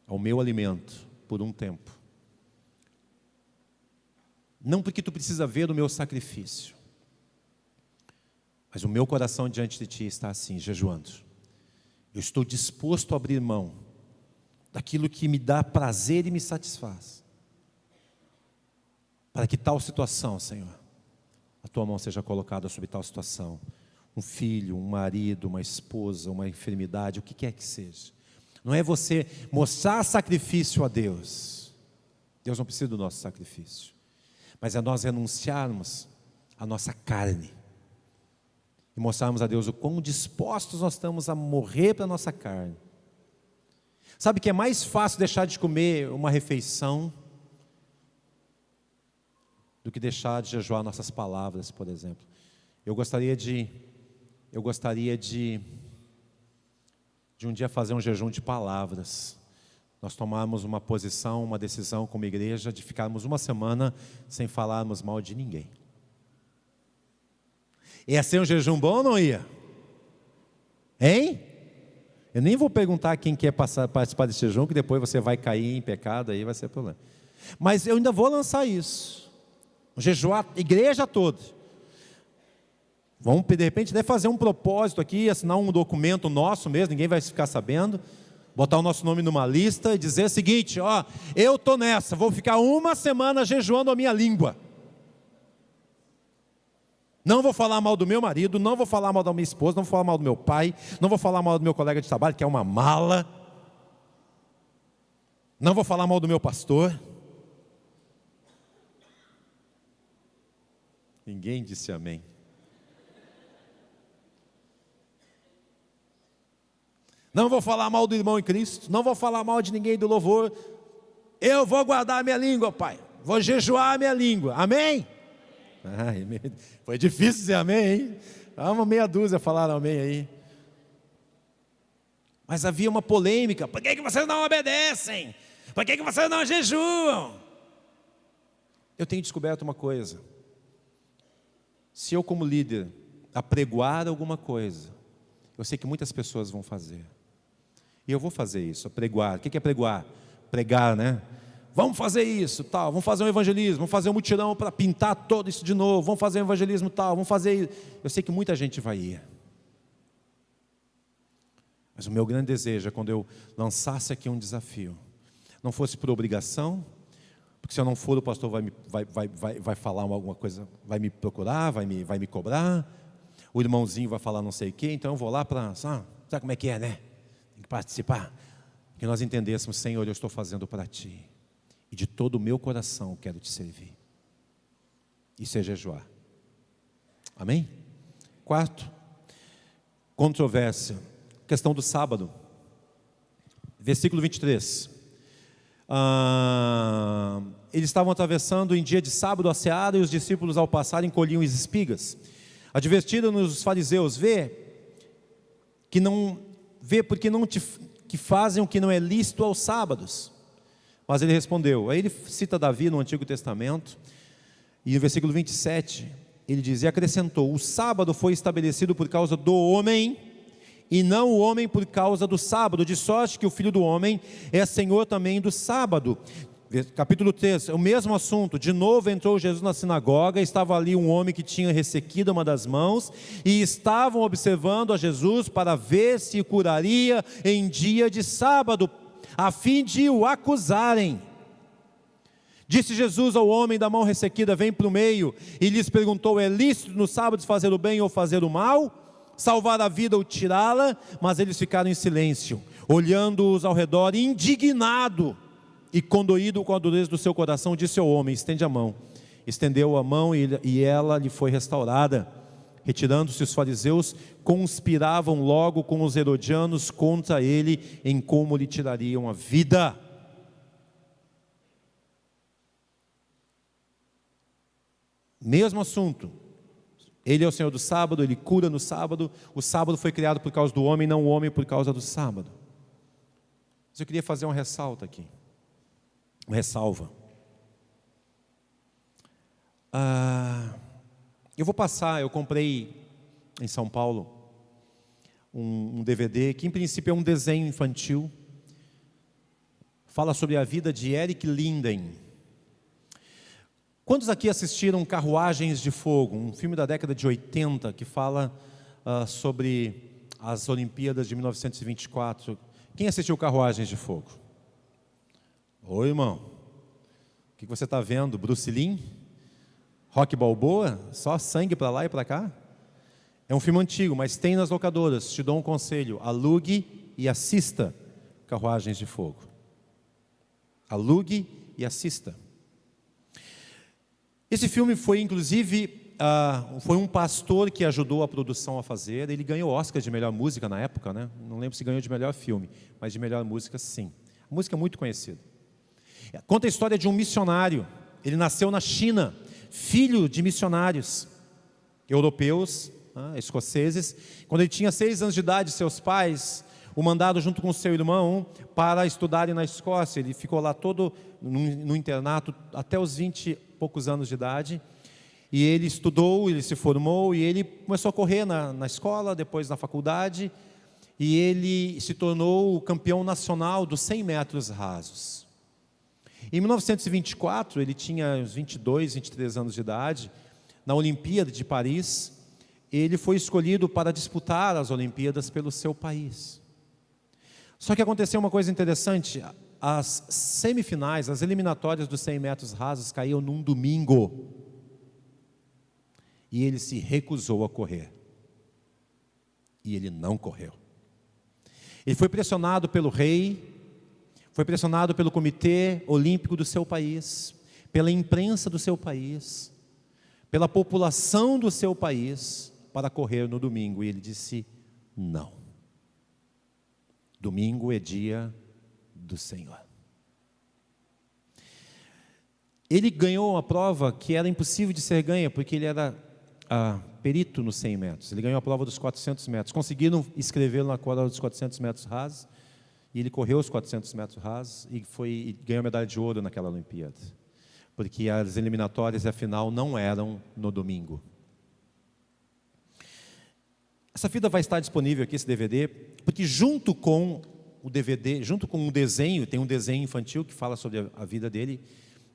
S1: ao meu alimento, por um tempo. Não porque tu precisa ver o meu sacrifício, mas o meu coração diante de ti está assim, jejuando. Eu estou disposto a abrir mão daquilo que me dá prazer e me satisfaz, para que tal situação, Senhor, a tua mão seja colocada sobre tal situação. Um filho, um marido, uma esposa, uma enfermidade, o que quer que seja. Não é você mostrar sacrifício a Deus. Deus não precisa do nosso sacrifício. Mas é nós renunciarmos à nossa carne e mostrarmos a Deus o quão dispostos nós estamos a morrer para a nossa carne. Sabe que é mais fácil deixar de comer uma refeição do que deixar de jejuar nossas palavras, por exemplo. Eu gostaria de um dia fazer um jejum de palavras. Nós tomarmos uma posição, uma decisão como igreja de ficarmos uma semana sem falarmos mal de ninguém. Ia ser um jejum bom ou não ia? Hein? Eu nem vou perguntar quem quer participar desse jejum, que depois você vai cair em pecado, aí vai ser problema. Mas eu ainda vou lançar isso. Jejuar a igreja toda. Vamos, de repente, até fazer um propósito aqui, assinar um documento nosso mesmo, ninguém vai ficar sabendo, botar o nosso nome numa lista e dizer o seguinte: eu estou nessa, vou ficar uma semana jejuando a minha língua. Não vou falar mal do meu marido, não vou falar mal da minha esposa, não vou falar mal do meu pai, não vou falar mal do meu colega de trabalho, que é uma mala. Não vou falar mal do meu pastor. Ninguém disse amém. Não vou falar mal do irmão em Cristo, não vou falar mal de ninguém do louvor. Eu vou guardar a minha língua, Pai. Vou jejuar a minha língua. Amém? Foi difícil dizer amém, hein? Uma meia dúzia falaram amém aí. Mas havia uma polêmica. Por que vocês não obedecem? Por que vocês não jejuam? Eu tenho descoberto uma coisa. Se eu, como líder, apregoar alguma coisa, eu sei que muitas pessoas vão fazer. E eu vou fazer isso, apregoar. O que é apregoar? Pregar, né? Vamos fazer isso, tal. Vamos fazer um evangelismo, vamos fazer um mutirão para pintar todo isso de novo. Vamos fazer um evangelismo, tal. Vamos fazer isso. Eu sei que muita gente vai ir. Mas o meu grande desejo é quando eu lançasse aqui um desafio. não fosse por obrigação, porque se eu não for, o pastor vai falar alguma coisa, vai me procurar, vai me cobrar, o irmãozinho vai falar não sei o quê, então eu vou lá para, sabe como é que é, né? Tem que participar. Que nós entendêssemos, Senhor, eu estou fazendo para Ti, e de todo o meu coração quero Te servir. Isso é jejuar. Amém? Quarto, controvérsia, questão do sábado. Versículo 23. Eles estavam atravessando em dia de sábado a seara, e os discípulos ao passarem colhiam as espigas. Advertiram-nos os fariseus, porque não que fazem o que não é lícito aos sábados. Mas ele respondeu, aí ele cita Davi no Antigo Testamento, e no versículo 27, ele diz, e acrescentou, o sábado foi estabelecido por causa do homem, e não o homem por causa do sábado, de sorte que o Filho do Homem é Senhor também do sábado. Capítulo 3, o mesmo assunto, de novo entrou Jesus na sinagoga, estava ali um homem que tinha ressequido uma das mãos, e estavam observando a Jesus para ver se o curaria em dia de sábado, a fim de o acusarem. Disse Jesus ao homem da mão ressequida, vem para o meio, e lhes perguntou, é lícito no sábado fazer o bem ou fazer o mal? Salvar a vida ou tirá-la? Mas eles ficaram em silêncio, olhando-os ao redor, indignado, e condoído com a dureza do seu coração, disse ao homem, estende a mão. Estendeu a mão e ela lhe foi restaurada. Retirando-se os fariseus, conspiravam logo com os herodianos contra ele, em como lhe tirariam a vida. Mesmo assunto, ele é o Senhor do sábado, ele cura no sábado, o sábado foi criado por causa do homem, não o homem por causa do sábado. Mas eu queria fazer uma ressalta aqui, uma ressalva. Eu comprei em São Paulo um DVD, que em princípio é um desenho infantil, fala sobre a vida de Eric Linden. Quantos aqui assistiram Carruagens de Fogo, um filme da década de 80, que fala sobre as Olimpíadas de 1924? Quem assistiu Carruagens de Fogo? Oi, irmão. O que você está vendo? Bruce Lee? Rock Balboa? Só sangue para lá e para cá? É um filme antigo, mas tem nas locadoras. Te dou um conselho, alugue e assista Carruagens de Fogo. Alugue e assista. Esse filme foi, inclusive, foi um pastor que ajudou a produção a fazer. Ele ganhou Oscar de melhor música na época, né? Não lembro se ganhou de melhor filme, mas de melhor música, sim. A música é muito conhecida. Conta a história de um missionário. Ele nasceu na China, filho de missionários europeus, escoceses. Quando ele tinha 6 anos de idade, seus pais o mandaram junto com seu irmão para estudarem na Escócia. Ele ficou lá todo no internato até os 20 e poucos anos de idade. E ele estudou, ele se formou e ele começou a correr na escola, depois na faculdade. E ele se tornou o campeão nacional dos 100 metros rasos. Em 1924, ele tinha uns 22, 23 anos de idade. Na Olimpíada de Paris, ele foi escolhido para disputar as Olimpíadas pelo seu país. Só que aconteceu uma coisa interessante, as semifinais, as eliminatórias dos 100 metros rasos caíam num domingo. E ele se recusou a correr. E ele não correu. Ele foi pressionado pelo rei, foi pressionado pelo comitê olímpico do seu país, pela imprensa do seu país, pela população do seu país, para correr no domingo. E ele disse, não. Domingo é dia do Senhor. Ele ganhou uma prova que era impossível de ser ganha, porque ele era perito nos 100 metros. Ele ganhou a prova dos 400 metros. Conseguiram escrevê-lo na prova dos 400 metros rasos, e ele correu os 400 metros rasos e ganhou a medalha de ouro naquela Olimpíada. Porque as eliminatórias e a final não eram no domingo. Essa fita vai estar disponível aqui, esse DVD, porque junto com o DVD, junto com um desenho, tem um desenho infantil que fala sobre a vida dele.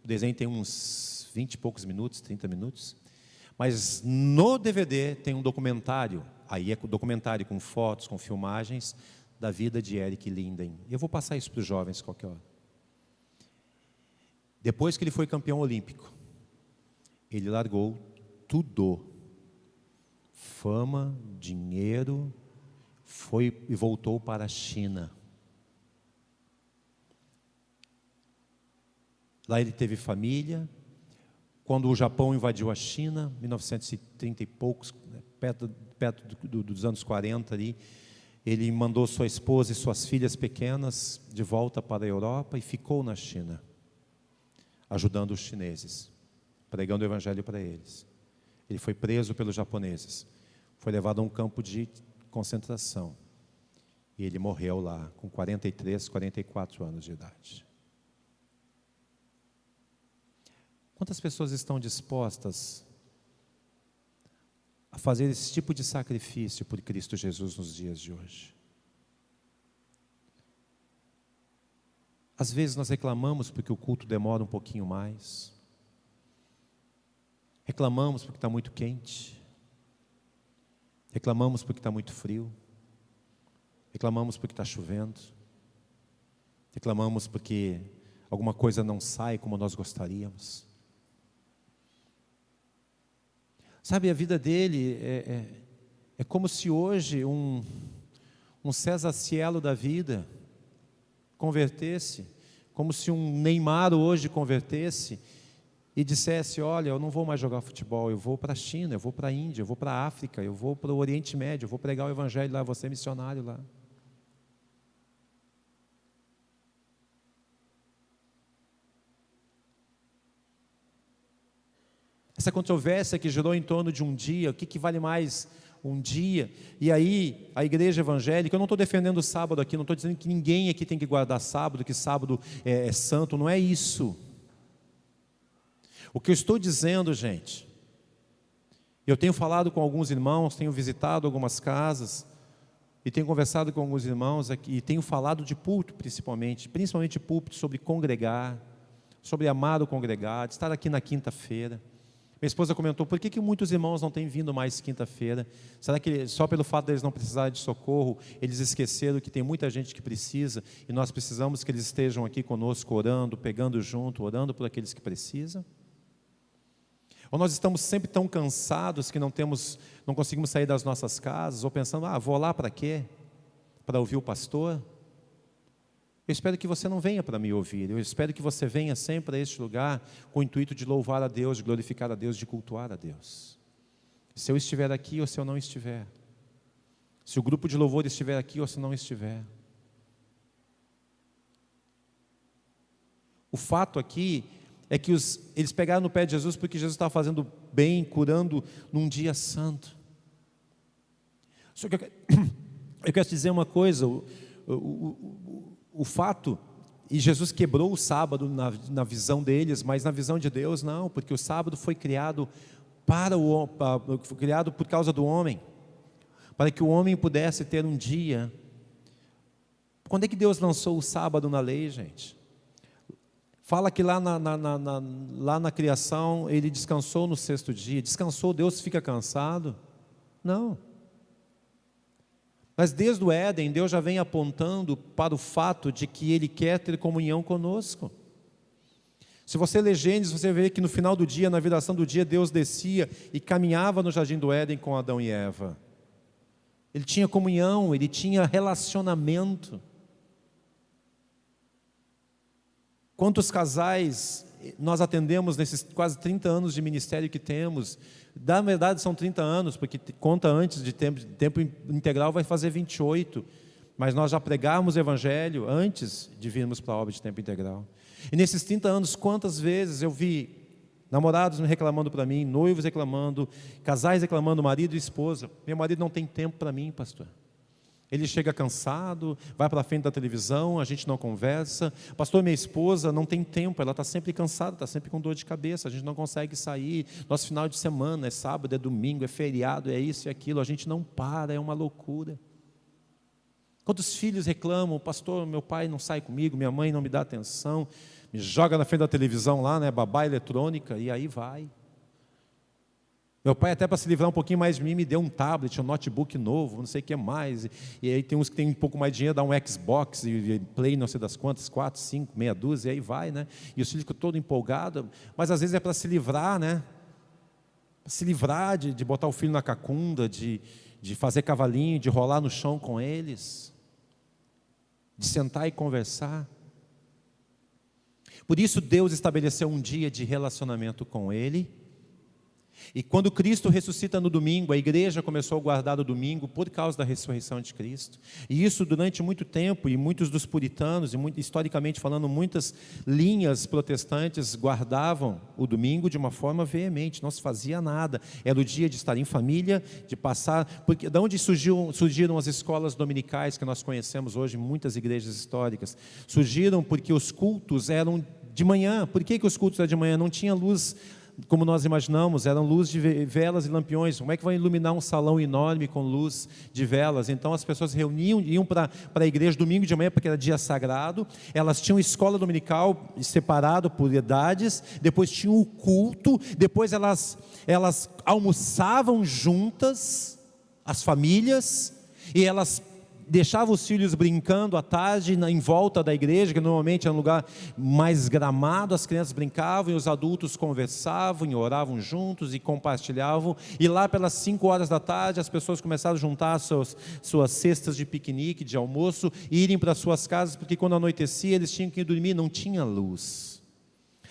S1: O desenho tem uns 20 e poucos minutos, 30 minutos. Mas no DVD tem um documentário, aí é um documentário com fotos, com filmagens da vida de Eric Linden. Eu vou passar isso para os jovens qualquer hora. Depois que ele foi campeão olímpico, ele largou tudo. Fama, dinheiro, foi e voltou para a China. Lá ele teve família. Quando o Japão invadiu a China, 1930 e poucos, perto dos anos 40 ali, ele mandou sua esposa e suas filhas pequenas de volta para a Europa e ficou na China, ajudando os chineses, pregando o evangelho para eles. Ele foi preso pelos japoneses, foi levado a um campo de concentração e ele morreu lá com 43, 44 anos de idade. Quantas pessoas estão dispostas a fazer esse tipo de sacrifício por Cristo Jesus nos dias de hoje? Às vezes nós reclamamos porque o culto demora um pouquinho mais. Reclamamos porque está muito quente. Reclamamos porque está muito frio. Reclamamos porque está chovendo. Reclamamos porque alguma coisa não sai como nós gostaríamos. Sabe, a vida dele é como se hoje um César Cielo da vida convertesse, como se um Neymar hoje convertesse e dissesse: olha, eu não vou mais jogar futebol, eu vou para a China, eu vou para a Índia, eu vou para a África, eu vou para o Oriente Médio, eu vou pregar o evangelho lá, eu vou ser missionário lá. Essa controvérsia que gerou em torno de um dia, o que vale mais um dia? E aí, a igreja evangélica, eu não estou defendendo o sábado aqui, não estou dizendo que ninguém aqui tem que guardar sábado, que sábado é santo, não é isso. O que eu estou dizendo, gente, eu tenho falado com alguns irmãos, tenho visitado algumas casas, e tenho conversado com alguns irmãos aqui, e tenho falado de púlpito principalmente púlpito, sobre congregar, sobre amar o congregado, estar aqui na quinta-feira. Minha esposa comentou: por que muitos irmãos não têm vindo mais quinta-feira? Será que só pelo fato de eles não precisarem de socorro, eles esqueceram que tem muita gente que precisa, e nós precisamos que eles estejam aqui conosco orando, pegando junto, orando por aqueles que precisam? Ou nós estamos sempre tão cansados que não conseguimos sair das nossas casas, ou pensando: vou lá para quê? Para ouvir o pastor? Eu espero que você não venha para me ouvir, eu espero que você venha sempre a este lugar com o intuito de louvar a Deus, de glorificar a Deus, de cultuar a Deus. Se eu estiver aqui ou se eu não estiver, se o grupo de louvor estiver aqui ou se não estiver. O fato aqui é que eles pegaram no pé de Jesus porque Jesus estava fazendo bem, curando num dia santo. Só que eu quero te dizer uma coisa, o fato, e Jesus quebrou o sábado na visão deles, mas na visão de Deus não, porque o sábado foi criado foi criado por causa do homem, para que o homem pudesse ter um dia. Quando é que Deus lançou o sábado na lei, gente? Fala que lá na criação ele descansou no sexto dia. Descansou, Deus fica cansado? Não. Mas desde o Éden, Deus já vem apontando para o fato de que Ele quer ter comunhão conosco. Se você ler Gênesis, você vê que no final do dia, na viração do dia, Deus descia e caminhava no jardim do Éden com Adão e Eva. Ele tinha comunhão, ele tinha relacionamento. Quantos casais nós atendemos nesses quase 30 anos de ministério que temos? Na verdade são 30 anos, porque conta antes de tempo integral, vai fazer 28. Mas nós já pregávamos o evangelho antes de virmos para a obra de tempo integral. E nesses 30 anos, quantas vezes eu vi namorados reclamando para mim, noivos reclamando, casais reclamando, marido e esposa: meu marido não tem tempo para mim, pastor. Ele chega cansado, vai para a frente da televisão, a gente não conversa. Pastor, minha esposa não tem tempo, ela está sempre cansada, está sempre com dor de cabeça, a gente não consegue sair. Nosso final de semana é sábado, é domingo, é feriado, é isso e aquilo, a gente não para, é uma loucura. Quantos filhos reclamam: pastor, meu pai não sai comigo, minha mãe não me dá atenção, me joga na frente da televisão lá, babá eletrônica, e aí vai. Meu pai, até para se livrar um pouquinho mais de mim, me deu um tablet, um notebook novo, não sei o que mais. E aí tem uns que tem um pouco mais de dinheiro, dá um Xbox e Play, não sei das quantas, 4, 5, meia dúzia, e aí vai, né? E os filhos ficam todo empolgados, mas às vezes é para se livrar, né? Para se livrar de botar o filho na cacunda, de fazer cavalinho, de rolar no chão com eles, de sentar e conversar. Por isso Deus estabeleceu um dia de relacionamento com ele. E quando Cristo ressuscita no domingo, a igreja começou a guardar o domingo por causa da ressurreição de Cristo. E isso durante muito tempo, e muitos dos puritanos, e historicamente falando, muitas linhas protestantes guardavam o domingo de uma forma veemente, não se fazia nada. Era o dia de estar em família, de passar... Porque, de onde surgiram as escolas dominicais que nós conhecemos hoje em muitas igrejas históricas? Surgiram porque os cultos eram de manhã. Por que os cultos eram de manhã? Não tinha luz como nós imaginamos, eram luz de velas e lampiões. Como é que vai iluminar um salão enorme com luz de velas? Então as pessoas reuniam, iam para a igreja domingo de manhã, porque era dia sagrado. Elas tinham escola dominical separado por idades, depois tinham o culto, depois elas almoçavam juntas, as famílias, e elas deixava os filhos brincando à tarde em volta da igreja, que normalmente era um lugar mais gramado. As crianças brincavam e os adultos conversavam e oravam juntos e compartilhavam. E lá pelas 5 horas da tarde as pessoas começaram a juntar suas cestas de piquenique, de almoço, e irem para suas casas, porque quando anoitecia eles tinham que ir dormir, não tinha luz.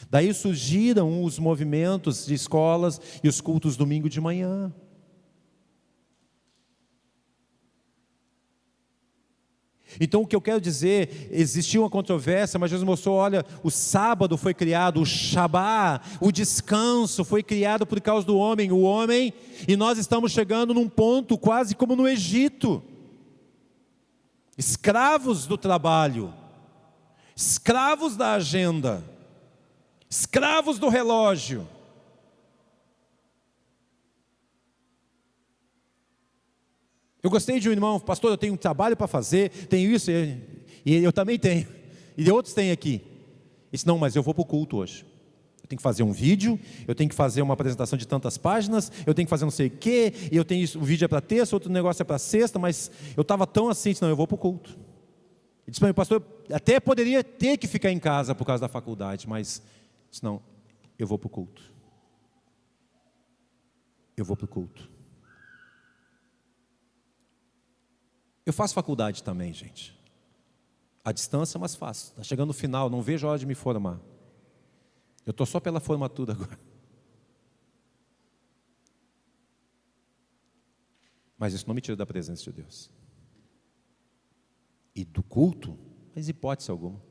S1: Daí surgiram os movimentos de escolas e os cultos domingo de manhã. Então o que eu quero dizer, existiu uma controvérsia, mas Jesus mostrou, olha, o sábado foi criado, o Shabá, o descanso foi criado por causa do homem, e nós estamos chegando num ponto quase como no Egito, escravos do trabalho, escravos da agenda, escravos do relógio. Eu gostei de um irmão, pastor, eu tenho um trabalho para fazer, tenho isso, e eu também tenho, e outros têm aqui. Ele disse, não, mas eu vou para o culto hoje. Eu tenho que fazer um vídeo, eu tenho que fazer uma apresentação de tantas páginas, eu tenho que fazer não sei o quê, e eu tenho isso, o vídeo é para terça, outro negócio é para sexta, mas eu estava tão assim, disse, não, eu vou para o culto. Ele disse para mim, pastor, eu até poderia ter que ficar em casa por causa da faculdade, mas disse, não, eu vou para o culto. Eu vou para o culto. Eu faço faculdade também, gente. À distância, mas faço. Está chegando no final, não vejo a hora de me formar. Eu estou só pela formatura agora. Mas isso não me tira da presença de Deus. E do culto, mas hipótese alguma.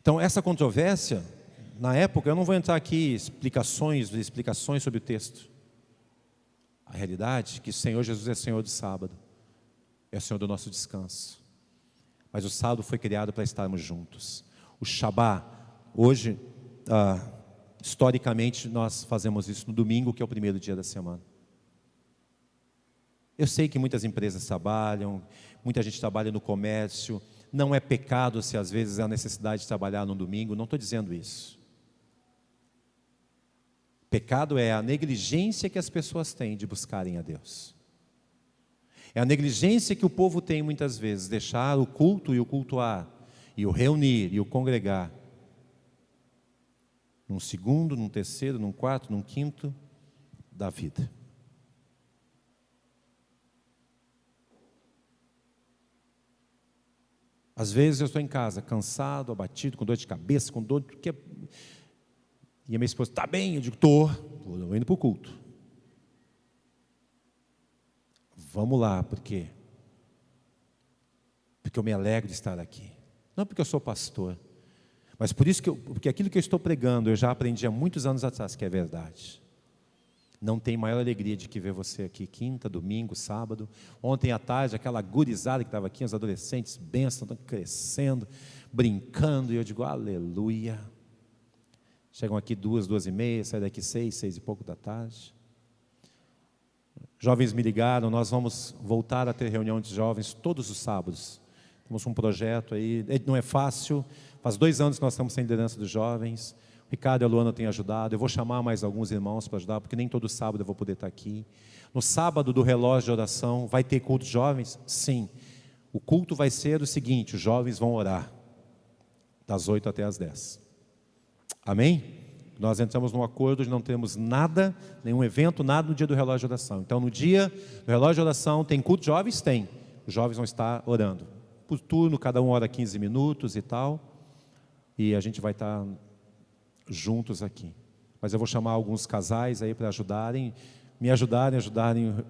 S1: Então, essa controvérsia, na época, eu não vou entrar aqui explicações sobre o texto. A realidade é que o Senhor Jesus é Senhor do sábado, é o Senhor do nosso descanso. Mas o sábado foi criado para estarmos juntos. O Shabá, hoje, historicamente, nós fazemos isso no domingo, que é o primeiro dia da semana. Eu sei que muitas empresas trabalham, muita gente trabalha no comércio. Não é pecado se às vezes há necessidade de trabalhar no domingo, não estou dizendo isso. Pecado é a negligência que as pessoas têm de buscarem a Deus. É a negligência que o povo tem muitas vezes, deixar o culto e o cultuar, e o reunir e o congregar, num segundo, num terceiro, num quarto, num quinto da vida. Às vezes eu estou em casa, cansado, abatido, com dor de cabeça, com dor... E a minha esposa, está bem? Eu digo, estou indo para o culto. Vamos lá, por quê? Porque eu me alegro de estar aqui. Não porque eu sou pastor, mas porque aquilo que eu estou pregando, eu já aprendi há muitos anos atrás que é verdade. Não tem maior alegria de que ver você aqui quinta, domingo, sábado. Ontem à tarde, aquela gurizada que estava aqui, os adolescentes, bênção, estão crescendo, brincando, e eu digo, aleluia. Chegam aqui 2h30, saem daqui 6 e pouco da tarde. Jovens me ligaram, nós vamos voltar a ter reunião de jovens todos os sábados. Temos um projeto aí, não é fácil, faz 2 anos que nós estamos sem liderança dos jovens. Ricardo e a Luana têm ajudado. Eu vou chamar mais alguns irmãos para ajudar, porque nem todo sábado eu vou poder estar aqui. No sábado do relógio de oração, vai ter culto de jovens? Sim. O culto vai ser o seguinte: os jovens vão orar, das 8 até as 10. Amém? Nós entramos num acordo de não termos nada, nenhum evento, nada no dia do relógio de oração. Então, no dia do relógio de oração, tem culto de jovens? Tem. Os jovens vão estar orando. Por turno, cada um ora 15 minutos e tal. E a gente vai estar juntos aqui. Mas eu vou chamar alguns casais aí para ajudarem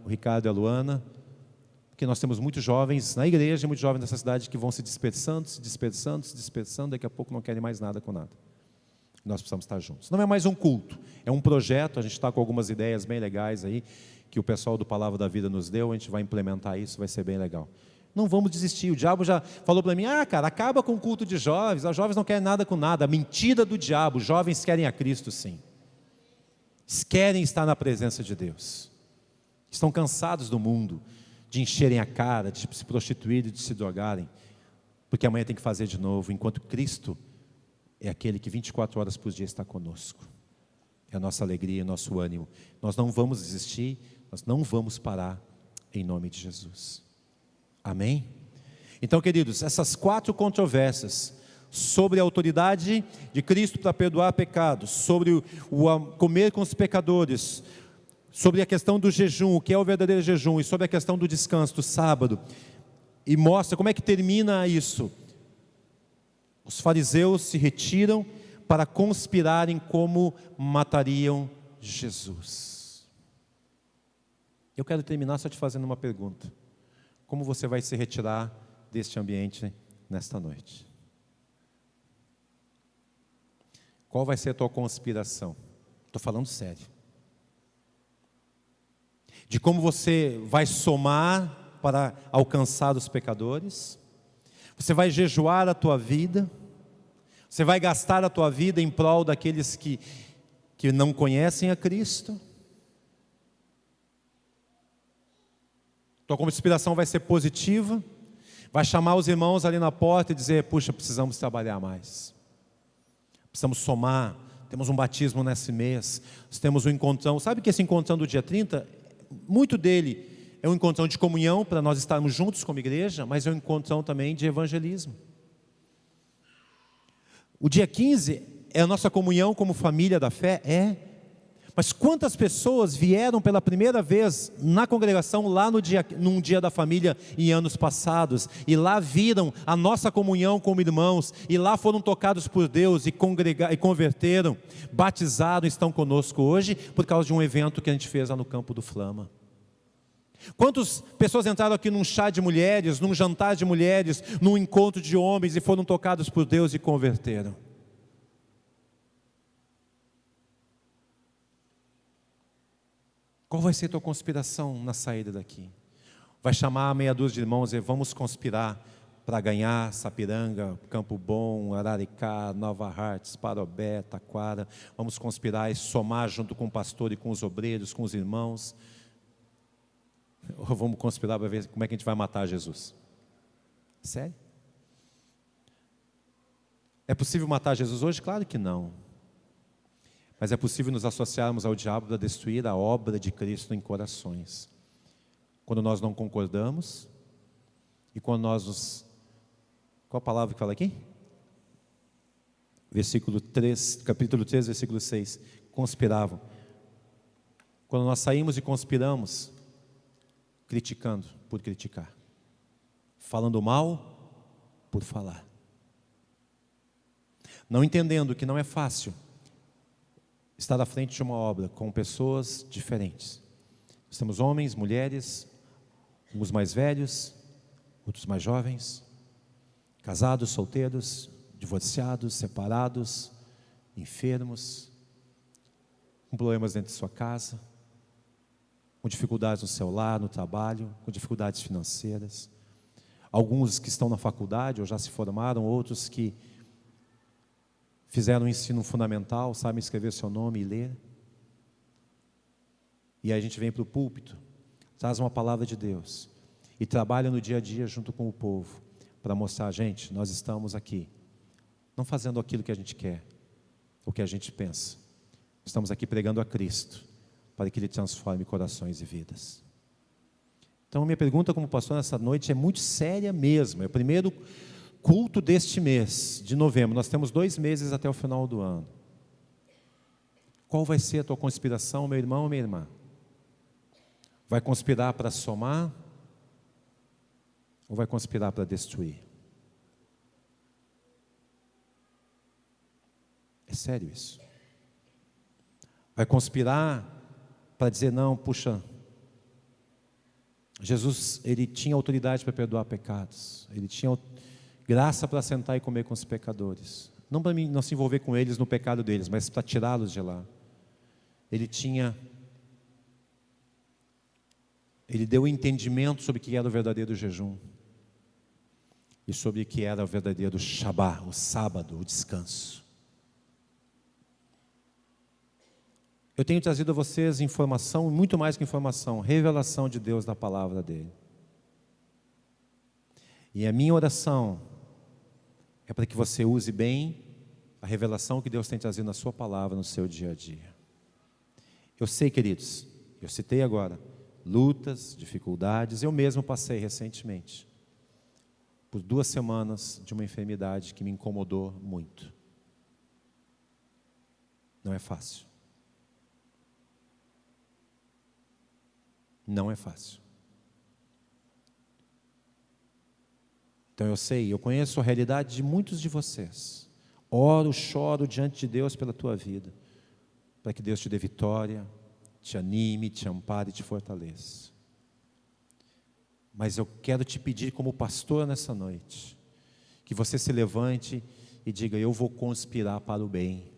S1: o Ricardo e a Luana, porque nós temos muitos jovens na igreja, muitos jovens nessa cidade que vão se dispersando, daqui a pouco não querem mais nada com nada. Nós precisamos estar juntos. Não é mais um culto, é um projeto. A gente está com algumas ideias bem legais aí, que o pessoal do Palavra da Vida nos deu. A gente vai implementar isso, vai ser bem legal. Não vamos desistir. O diabo já falou para mim: cara, acaba com o culto de jovens. Os jovens não querem nada com nada. A mentira do diabo. Os jovens querem a Cristo, sim. Eles querem estar na presença de Deus. Estão cansados do mundo, de encherem a cara, de se prostituírem, de se drogarem, porque amanhã tem que fazer de novo, enquanto Cristo é aquele que 24 horas por dia está conosco. É a nossa alegria, é o nosso ânimo. Nós não vamos desistir, nós não vamos parar, em nome de Jesus. Amém? Então, queridos, essas 4 controvérsias sobre a autoridade de Cristo para perdoar pecados, sobre o comer com os pecadores, sobre a questão do jejum, o que é o verdadeiro jejum, e sobre a questão do descanso, do sábado, e mostra como é que termina isso. Os fariseus se retiram para conspirarem como matariam Jesus. Eu quero terminar só te fazendo uma pergunta: como você vai se retirar deste ambiente nesta noite? Qual vai ser a tua conspiração? Estou falando sério. De como você vai somar para alcançar os pecadores? Você vai jejuar a tua vida? Você vai gastar a tua vida em prol daqueles que não conhecem a Cristo? Tua conspiração vai ser positiva? Vai chamar os irmãos ali na porta e dizer: puxa, precisamos trabalhar mais. Precisamos somar. Temos um batismo nesse mês. Nós temos um encontrão. Sabe que esse encontrão do dia 30, muito dele é um encontrão de comunhão, para nós estarmos juntos como igreja, mas é um encontrão também de evangelismo. O dia 15 é a nossa comunhão como família da fé? Mas quantas pessoas vieram pela primeira vez na congregação lá num dia da família em anos passados, e lá viram a nossa comunhão como irmãos, e lá foram tocados por Deus e converteram, batizaram, estão conosco hoje por causa de um evento que a gente fez lá no Campo do Flama. Quantas pessoas entraram aqui num chá de mulheres, num jantar de mulheres, num encontro de homens e foram tocados por Deus e converteram? Qual vai ser a tua conspiração na saída daqui? Vai chamar meia dúzia de irmãos e vamos conspirar para ganhar Sapiranga, Campo Bom, Araricá, Nova Hartz, Parobé, Taquara. Vamos conspirar e somar junto com o pastor e com os obreiros, com os irmãos. Ou vamos conspirar para ver como é que a gente vai matar Jesus? Sério? É possível matar Jesus hoje? Claro que não. Mas é possível nos associarmos ao diabo para destruir a obra de Cristo em corações. Quando nós não concordamos, e quando nós nos... Qual a palavra que fala aqui? Versículo 3, capítulo 3, versículo 6. Conspiravam. Quando nós saímos e conspiramos, criticando por criticar, falando mal por falar, não entendendo que não é fácil estar à frente de uma obra com pessoas diferentes. Nós temos homens, mulheres, uns mais velhos, outros mais jovens, casados, solteiros, divorciados, separados, enfermos, com problemas dentro de sua casa, com dificuldades no seu lar, no trabalho, com dificuldades financeiras. Alguns que estão na faculdade ou já se formaram, outros que fizeram um ensino fundamental, sabem escrever seu nome e ler. E aí a gente vem para o púlpito, traz uma palavra de Deus e trabalha no dia a dia junto com o povo para mostrar: gente, nós estamos aqui, não fazendo aquilo que a gente quer, o que a gente pensa. Estamos aqui pregando a Cristo, para que Ele transforme corações e vidas. Então, minha pergunta como pastor nessa noite é muito séria mesmo. É o primeiro culto deste mês, de novembro. Nós temos 2 meses até o final do ano. Qual vai ser a tua conspiração, meu irmão ou minha irmã? Vai conspirar para somar? Ou vai conspirar para destruir? É sério isso. Vai conspirar para dizer, não, puxa, Jesus, Ele tinha autoridade para perdoar pecados. Ele tinha graça para sentar e comer com os pecadores. Não para não se envolver com eles no pecado deles, mas para tirá-los de lá. Ele deu entendimento sobre o que era o verdadeiro jejum. E sobre o que era o verdadeiro Shabá, o sábado, o descanso. Eu tenho trazido a vocês informação, muito mais que informação, revelação de Deus da palavra dEle. E a minha oração é para que você use bem a revelação que Deus tem trazido na sua palavra, no seu dia a dia. Eu sei, queridos, eu citei agora, lutas, dificuldades, eu mesmo passei recentemente por 2 semanas de uma enfermidade que me incomodou muito. Não é fácil. Não é fácil. Então eu sei, eu conheço a realidade de muitos de vocês. Oro, choro diante de Deus pela tua vida, para que Deus te dê vitória, te anime, te ampare e te fortaleça. Mas eu quero te pedir como pastor nessa noite, que você se levante e diga, eu vou conspirar para o bem.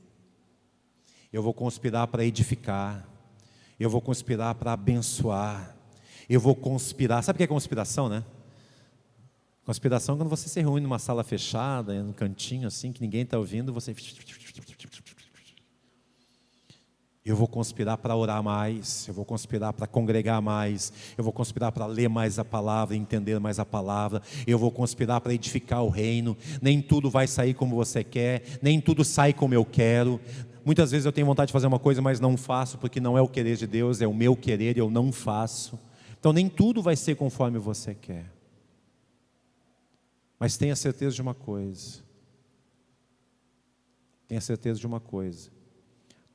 S1: Eu vou conspirar para edificar. Eu vou conspirar para abençoar. Eu vou conspirar. Sabe o que é conspiração, né? Conspiração é quando você se reúne numa sala fechada, num cantinho assim, que ninguém está ouvindo, você... Eu vou conspirar para orar mais, eu vou conspirar para congregar mais, eu vou conspirar para ler mais a palavra, entender mais a palavra, eu vou conspirar para edificar o reino. Nem tudo vai sair como você quer, nem tudo sai como eu quero. Muitas vezes eu tenho vontade de fazer uma coisa, mas não faço, porque não é o querer de Deus, é o meu querer e eu não faço. Então nem tudo vai ser conforme você quer. Mas tenha certeza de uma coisa. Tenha certeza de uma coisa.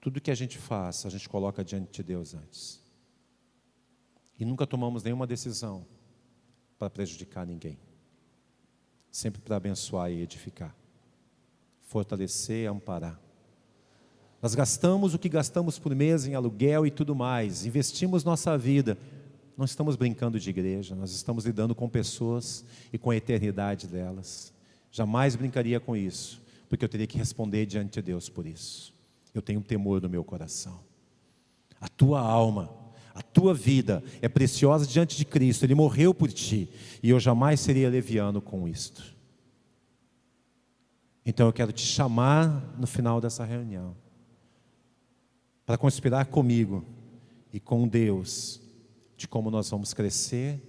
S1: Tudo que a gente faz, a gente coloca diante de Deus antes. E nunca tomamos nenhuma decisão para prejudicar ninguém. Sempre para abençoar e edificar. Fortalecer e amparar. Nós gastamos o que gastamos por mês em aluguel e tudo mais. Investimos nossa vida. Não estamos brincando de igreja. Nós estamos lidando com pessoas e com a eternidade delas. Jamais brincaria com isso, porque eu teria que responder diante de Deus por isso. Eu tenho um temor no meu coração. A tua alma, a tua vida é preciosa diante de Cristo. Ele morreu por ti. E eu jamais seria leviano com isto. Então eu quero te chamar no final dessa reunião para conspirar comigo e com Deus de como nós vamos crescer,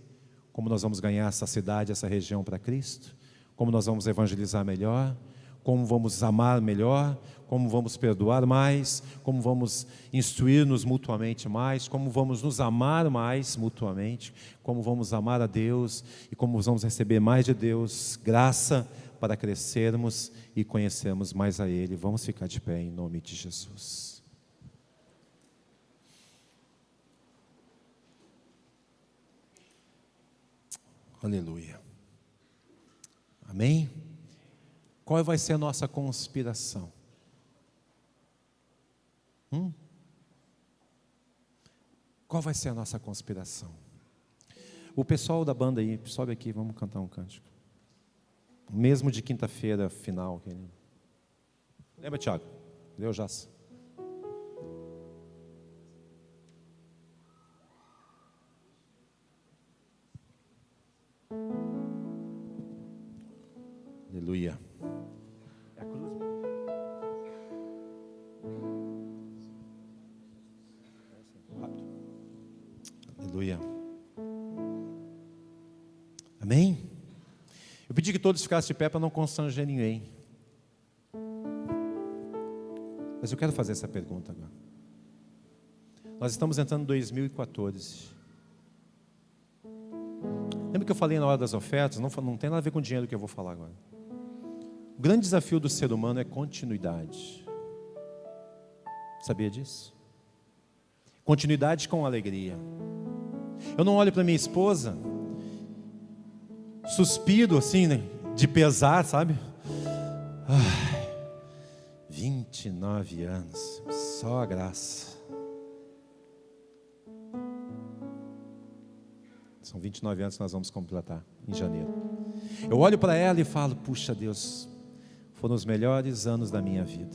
S1: como nós vamos ganhar essa cidade, essa região para Cristo, como nós vamos evangelizar melhor, como vamos amar melhor, como vamos perdoar mais, como vamos instruir-nos mutuamente mais, como vamos nos amar mais mutuamente, como vamos amar a Deus e como vamos receber mais de Deus, graça para crescermos e conhecermos mais a Ele. Vamos ficar de pé em nome de Jesus. Aleluia. Amém? Qual vai ser a nossa conspiração? Qual vai ser a nossa conspiração? O pessoal da banda aí, sobe aqui, vamos cantar um cântico. Mesmo de quinta-feira final. Lembra, Tiago? Deu Jaça. Aleluia. É a cruz. Rápido. Aleluia. Amém? Eu pedi que todos ficassem de pé para não constranger ninguém. Mas eu quero fazer essa pergunta agora. Nós estamos entrando em 2014. Lembra que eu falei na hora das ofertas? Não tem nada a ver com o dinheiro que eu vou falar agora. O grande desafio do ser humano é continuidade. Sabia disso? Continuidade com alegria. Eu não olho para minha esposa, suspiro assim, né, de pesar, sabe? 29 anos, só a graça. São 29 anos que nós vamos completar em janeiro. Eu olho para ela e falo, puxa Deus, foram os melhores anos da minha vida.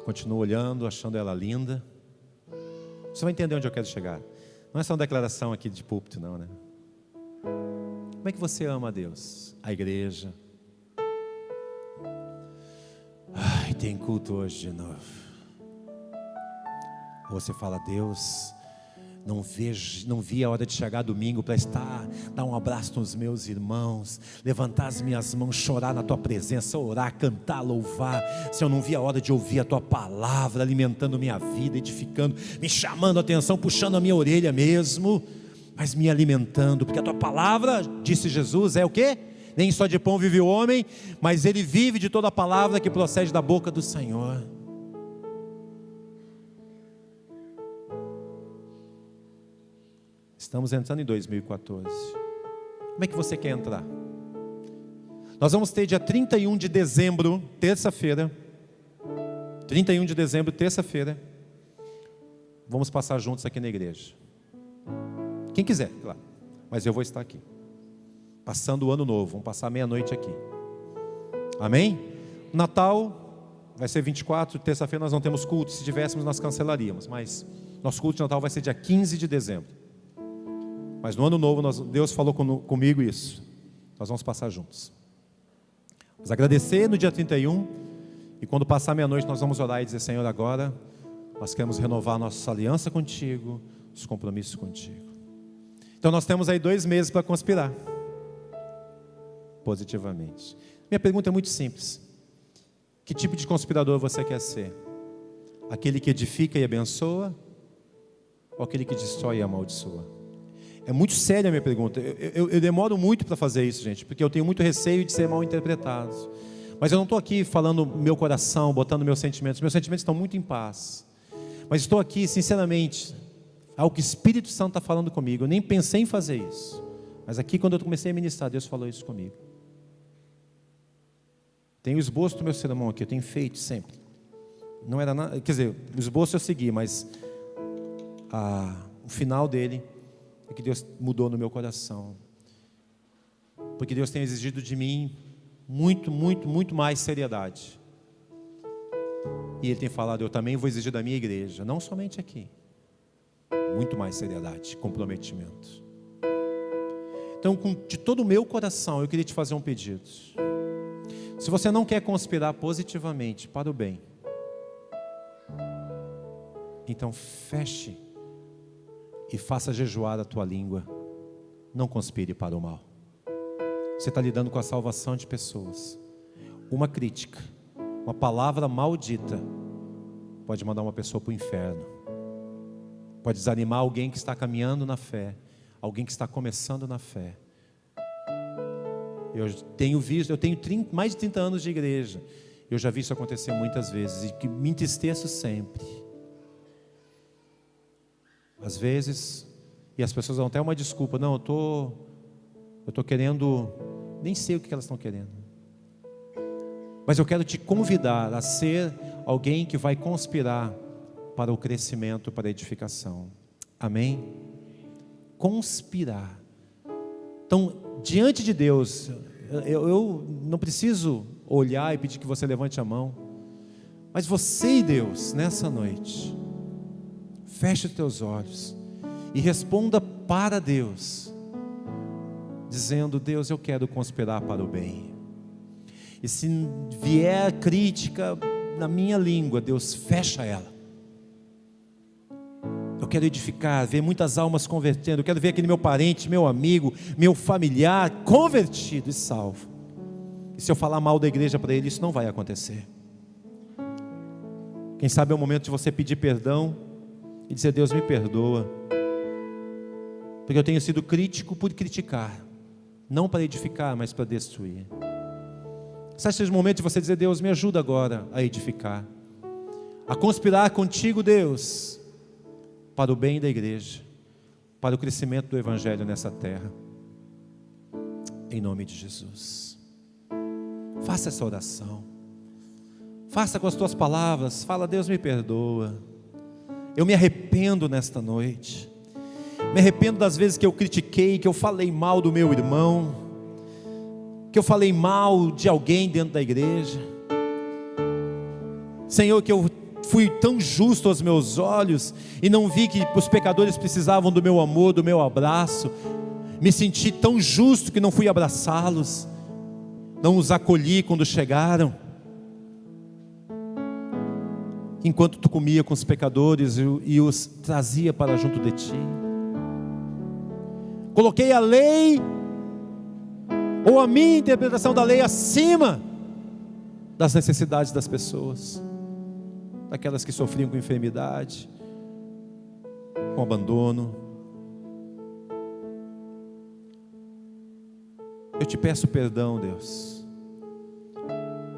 S1: Continuo olhando, achando ela linda. Você vai entender onde eu quero chegar. Não é só uma declaração aqui de púlpito, não, né? Como é que você ama a Deus? A igreja. Ai, tem culto hoje de novo. Ou você fala, Deus, não vi a hora de chegar domingo para dar um abraço nos meus irmãos, levantar as minhas mãos, chorar na tua presença, orar, cantar, louvar. Se eu não vi a hora de ouvir a tua palavra, alimentando minha vida, edificando, me chamando a atenção, puxando a minha orelha mesmo, mas me alimentando, porque a tua palavra, disse Jesus, é o quê? Nem só de pão vive o homem, mas ele vive de toda a palavra que procede da boca do Senhor. Estamos entrando em 2014. Como é que você quer entrar? Nós vamos ter dia 31 de dezembro, terça-feira. 31 de dezembro, terça-feira. Vamos passar juntos aqui na igreja. Quem quiser, claro. Mas eu vou estar aqui. Passando o ano novo. Vamos passar meia-noite aqui. Amém? Natal vai ser 24. Terça-feira nós não temos culto. Se tivéssemos, nós cancelaríamos. Mas nosso culto de Natal vai ser dia 15 de dezembro. Mas no ano novo, Deus falou comigo isso. Nós vamos passar juntos. Vamos agradecer no dia 31. E quando passar meia-noite, nós vamos orar e dizer, Senhor, agora nós queremos renovar nossa aliança contigo, os compromissos contigo. Então nós temos aí 2 meses para conspirar. Positivamente. Minha pergunta é muito simples. Que tipo de conspirador você quer ser? Aquele que edifica e abençoa? Ou aquele que destrói e amaldiçoa? É muito séria a minha pergunta. Eu demoro muito para fazer isso, gente, porque eu tenho muito receio de ser mal interpretado. Mas eu não estou aqui falando meu coração, botando meus sentimentos. Meus sentimentos estão muito em paz. Mas estou aqui, sinceramente, algo que o Espírito Santo está falando comigo. Eu nem pensei em fazer isso. Mas aqui, quando eu comecei a ministrar, Deus falou isso comigo. Tem o esboço do meu sermão aqui, eu tenho feito sempre. Não era nada, quer dizer, o esboço eu segui, mas o final dele é que Deus mudou no meu coração. Porque Deus tem exigido de mim muito, muito, muito mais seriedade. E Ele tem falado, eu também vou exigir da minha igreja, não somente aqui. Muito mais seriedade, comprometimento. Então, de todo o meu coração, eu queria te fazer um pedido. Se você não quer conspirar positivamente para o bem, então feche e faça jejuar a tua língua. Não conspire para o mal. Você está lidando com a salvação de pessoas. Uma crítica, uma palavra maldita pode mandar uma pessoa para o inferno. Pode desanimar alguém que está caminhando na fé, alguém que está começando na fé. Eu tenho mais de 30 anos de igreja. Eu já vi isso acontecer muitas vezes e que me entristeço sempre. Às vezes, e as pessoas dão até uma desculpa, não, eu estou querendo, nem sei o que elas estão querendo. Mas eu quero te convidar a ser alguém que vai conspirar para o crescimento, para a edificação. Amém? Conspirar. Então, diante de Deus, eu não preciso olhar e pedir que você levante a mão, mas você e Deus, nessa noite, feche os teus olhos e responda para Deus, dizendo, Deus, eu quero conspirar para o bem. E se vier crítica na minha língua, Deus, fecha ela. Eu quero edificar, ver muitas almas convertendo. Eu quero ver aquele meu parente, meu amigo, meu familiar convertido e salvo. E se eu falar mal da igreja para ele, isso não vai acontecer. Quem sabe é o momento de você pedir perdão e dizer: Deus, me perdoa, porque eu tenho sido crítico por criticar, não para edificar, mas para destruir. Sabe, seja o momento de você dizer: Deus, me ajuda agora a edificar, a conspirar contigo, Deus, para o bem da igreja, para o crescimento do Evangelho nessa terra, em nome de Jesus. Faça essa oração, faça com as tuas palavras, fala: Deus, me perdoa, eu me arrependo nesta noite, me arrependo das vezes que eu critiquei, que eu falei mal do meu irmão, que eu falei mal de alguém dentro da igreja. Senhor, que eu fui tão justo aos meus olhos e não vi que os pecadores precisavam do meu amor, do meu abraço. Me senti tão justo que não fui abraçá-los, não os acolhi quando chegaram, enquanto tu comia com os pecadores e os trazia para junto de ti. Coloquei a lei, ou a minha interpretação da lei, acima das necessidades das pessoas, daquelas que sofriam com enfermidade, com abandono. Eu te peço perdão, Deus.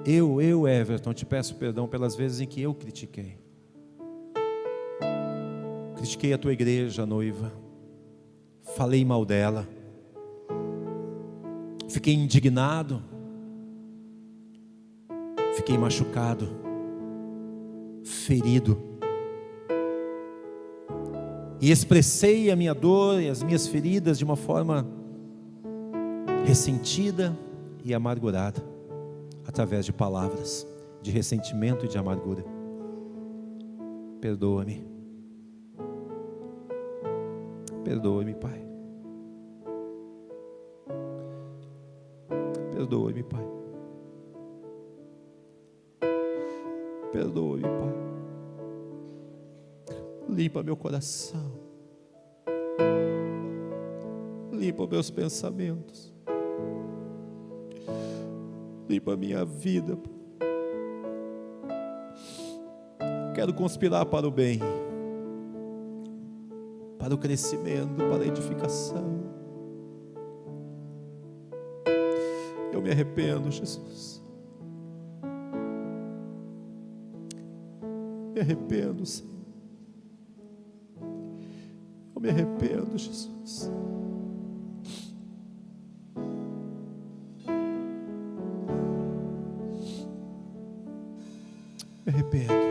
S1: Eu, Everton, te peço perdão pelas vezes em que eu critiquei. Critiquei a tua igreja, a noiva. Falei mal dela. Fiquei indignado. Fiquei machucado. Ferido. E expressei a minha dor e as minhas feridas de uma forma ressentida e amargurada, através de palavras de ressentimento e de amargura. Perdoa-me. Perdoa-me, Pai. Perdoa-me, Pai. Perdoa-me, Pai. Limpa meu coração. Limpa meus pensamentos. Limpa a minha vida. Quero conspirar para o bem, para o crescimento, para a edificação. Eu me arrependo, Jesus. Me arrependo, Senhor. Eu me arrependo, Jesus. Me arrependo.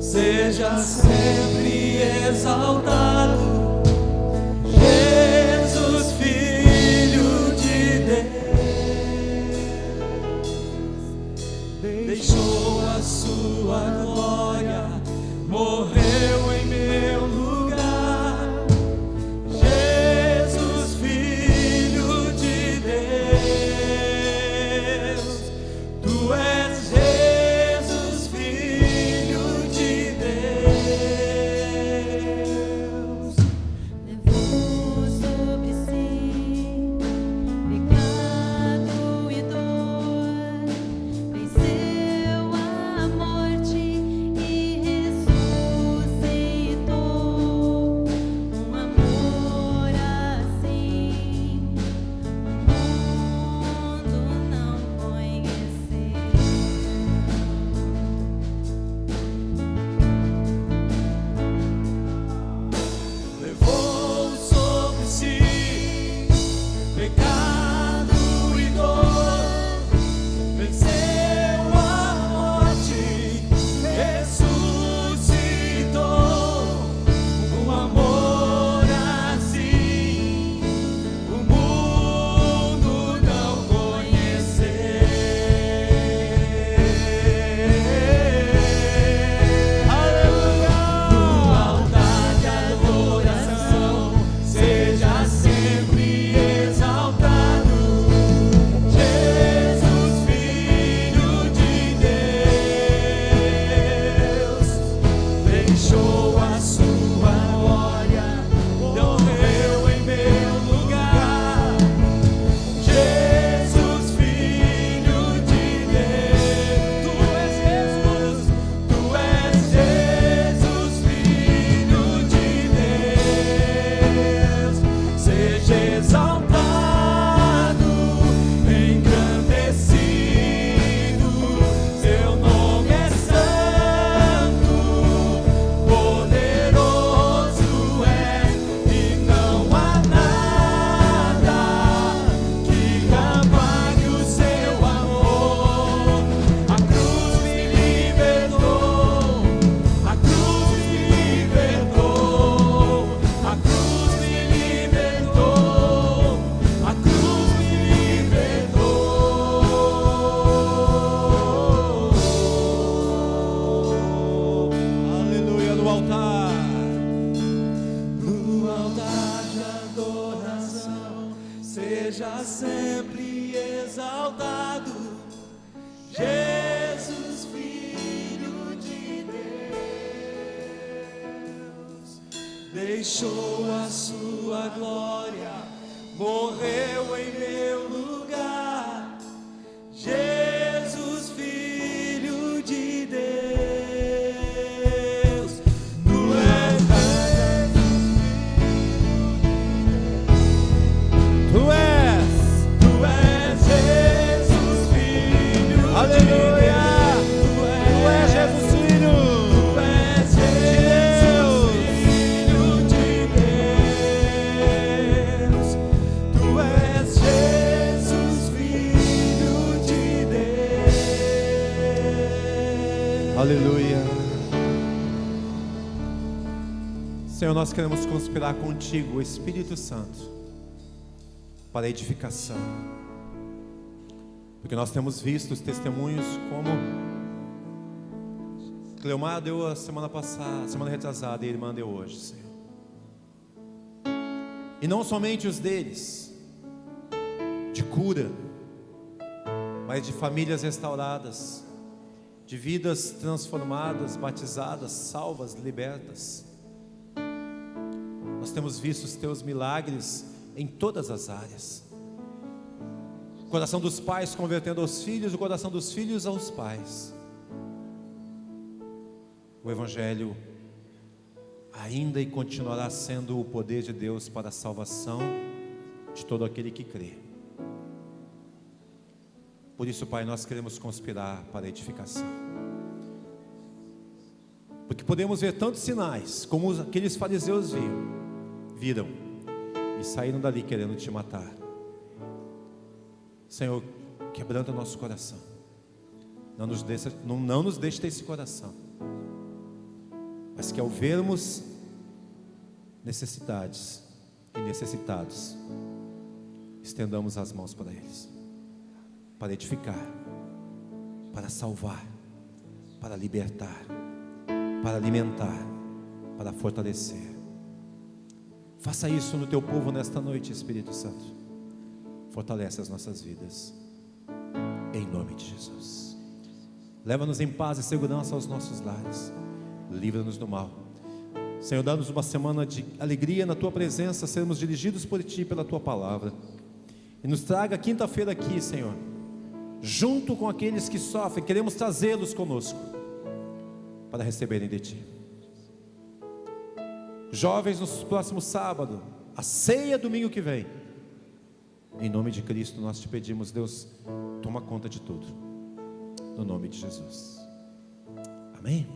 S3: Seja sempre exaltado, Jesus, Filho de Deus, deixou a sua glória, morreu em meu lugar, seja sempre exaltado. Jesus, Filho de Deus, deixou a sua glória, morreu em meu lugar. Jesus, Filho de Deus, tu és Jesus, Filho de Deus. Tu és Jesus, Filho. Tu és Jesus, Filho de Deus. Tu és Jesus, Filho de Deus.
S1: Aleluia. Senhor, nós queremos conspirar contigo, o Espírito Santo, para a edificação, porque nós temos visto os testemunhos, como Cleomar deu a semana passada, semana retrasada, e a irmã deu hoje, Senhor. E não somente os deles, de cura, mas de famílias restauradas, de vidas transformadas, batizadas, salvas, libertas. Nós temos visto os teus milagres em todas as áreas. O coração dos pais convertendo aos filhos, o coração dos filhos aos pais. O Evangelho ainda e continuará sendo o poder de Deus para a salvação de todo aquele que crê. Por isso, Pai, nós queremos conspirar para a edificação, porque podemos ver tantos sinais como aqueles fariseus viram e saíram dali querendo te matar. Senhor, quebranta nosso coração, não nos deixe ter esse coração, mas que ao vermos necessidades e necessitados, estendamos as mãos para eles, para edificar, para salvar, para libertar, para alimentar, para fortalecer. Faça isso no teu povo nesta noite, Espírito Santo. Fortalece as nossas vidas, em nome de Jesus. Leva-nos em paz e segurança aos nossos lares, livra-nos do mal. Senhor, dá-nos uma semana de alegria na tua presença, sermos dirigidos por ti, pela tua palavra, e nos traga quinta-feira aqui, Senhor, junto com aqueles que sofrem. Queremos trazê-los conosco para receberem de ti. Jovens, no próximo sábado, a ceia domingo que vem, em nome de Cristo nós te pedimos, Deus, toma conta de tudo, no nome de Jesus, amém.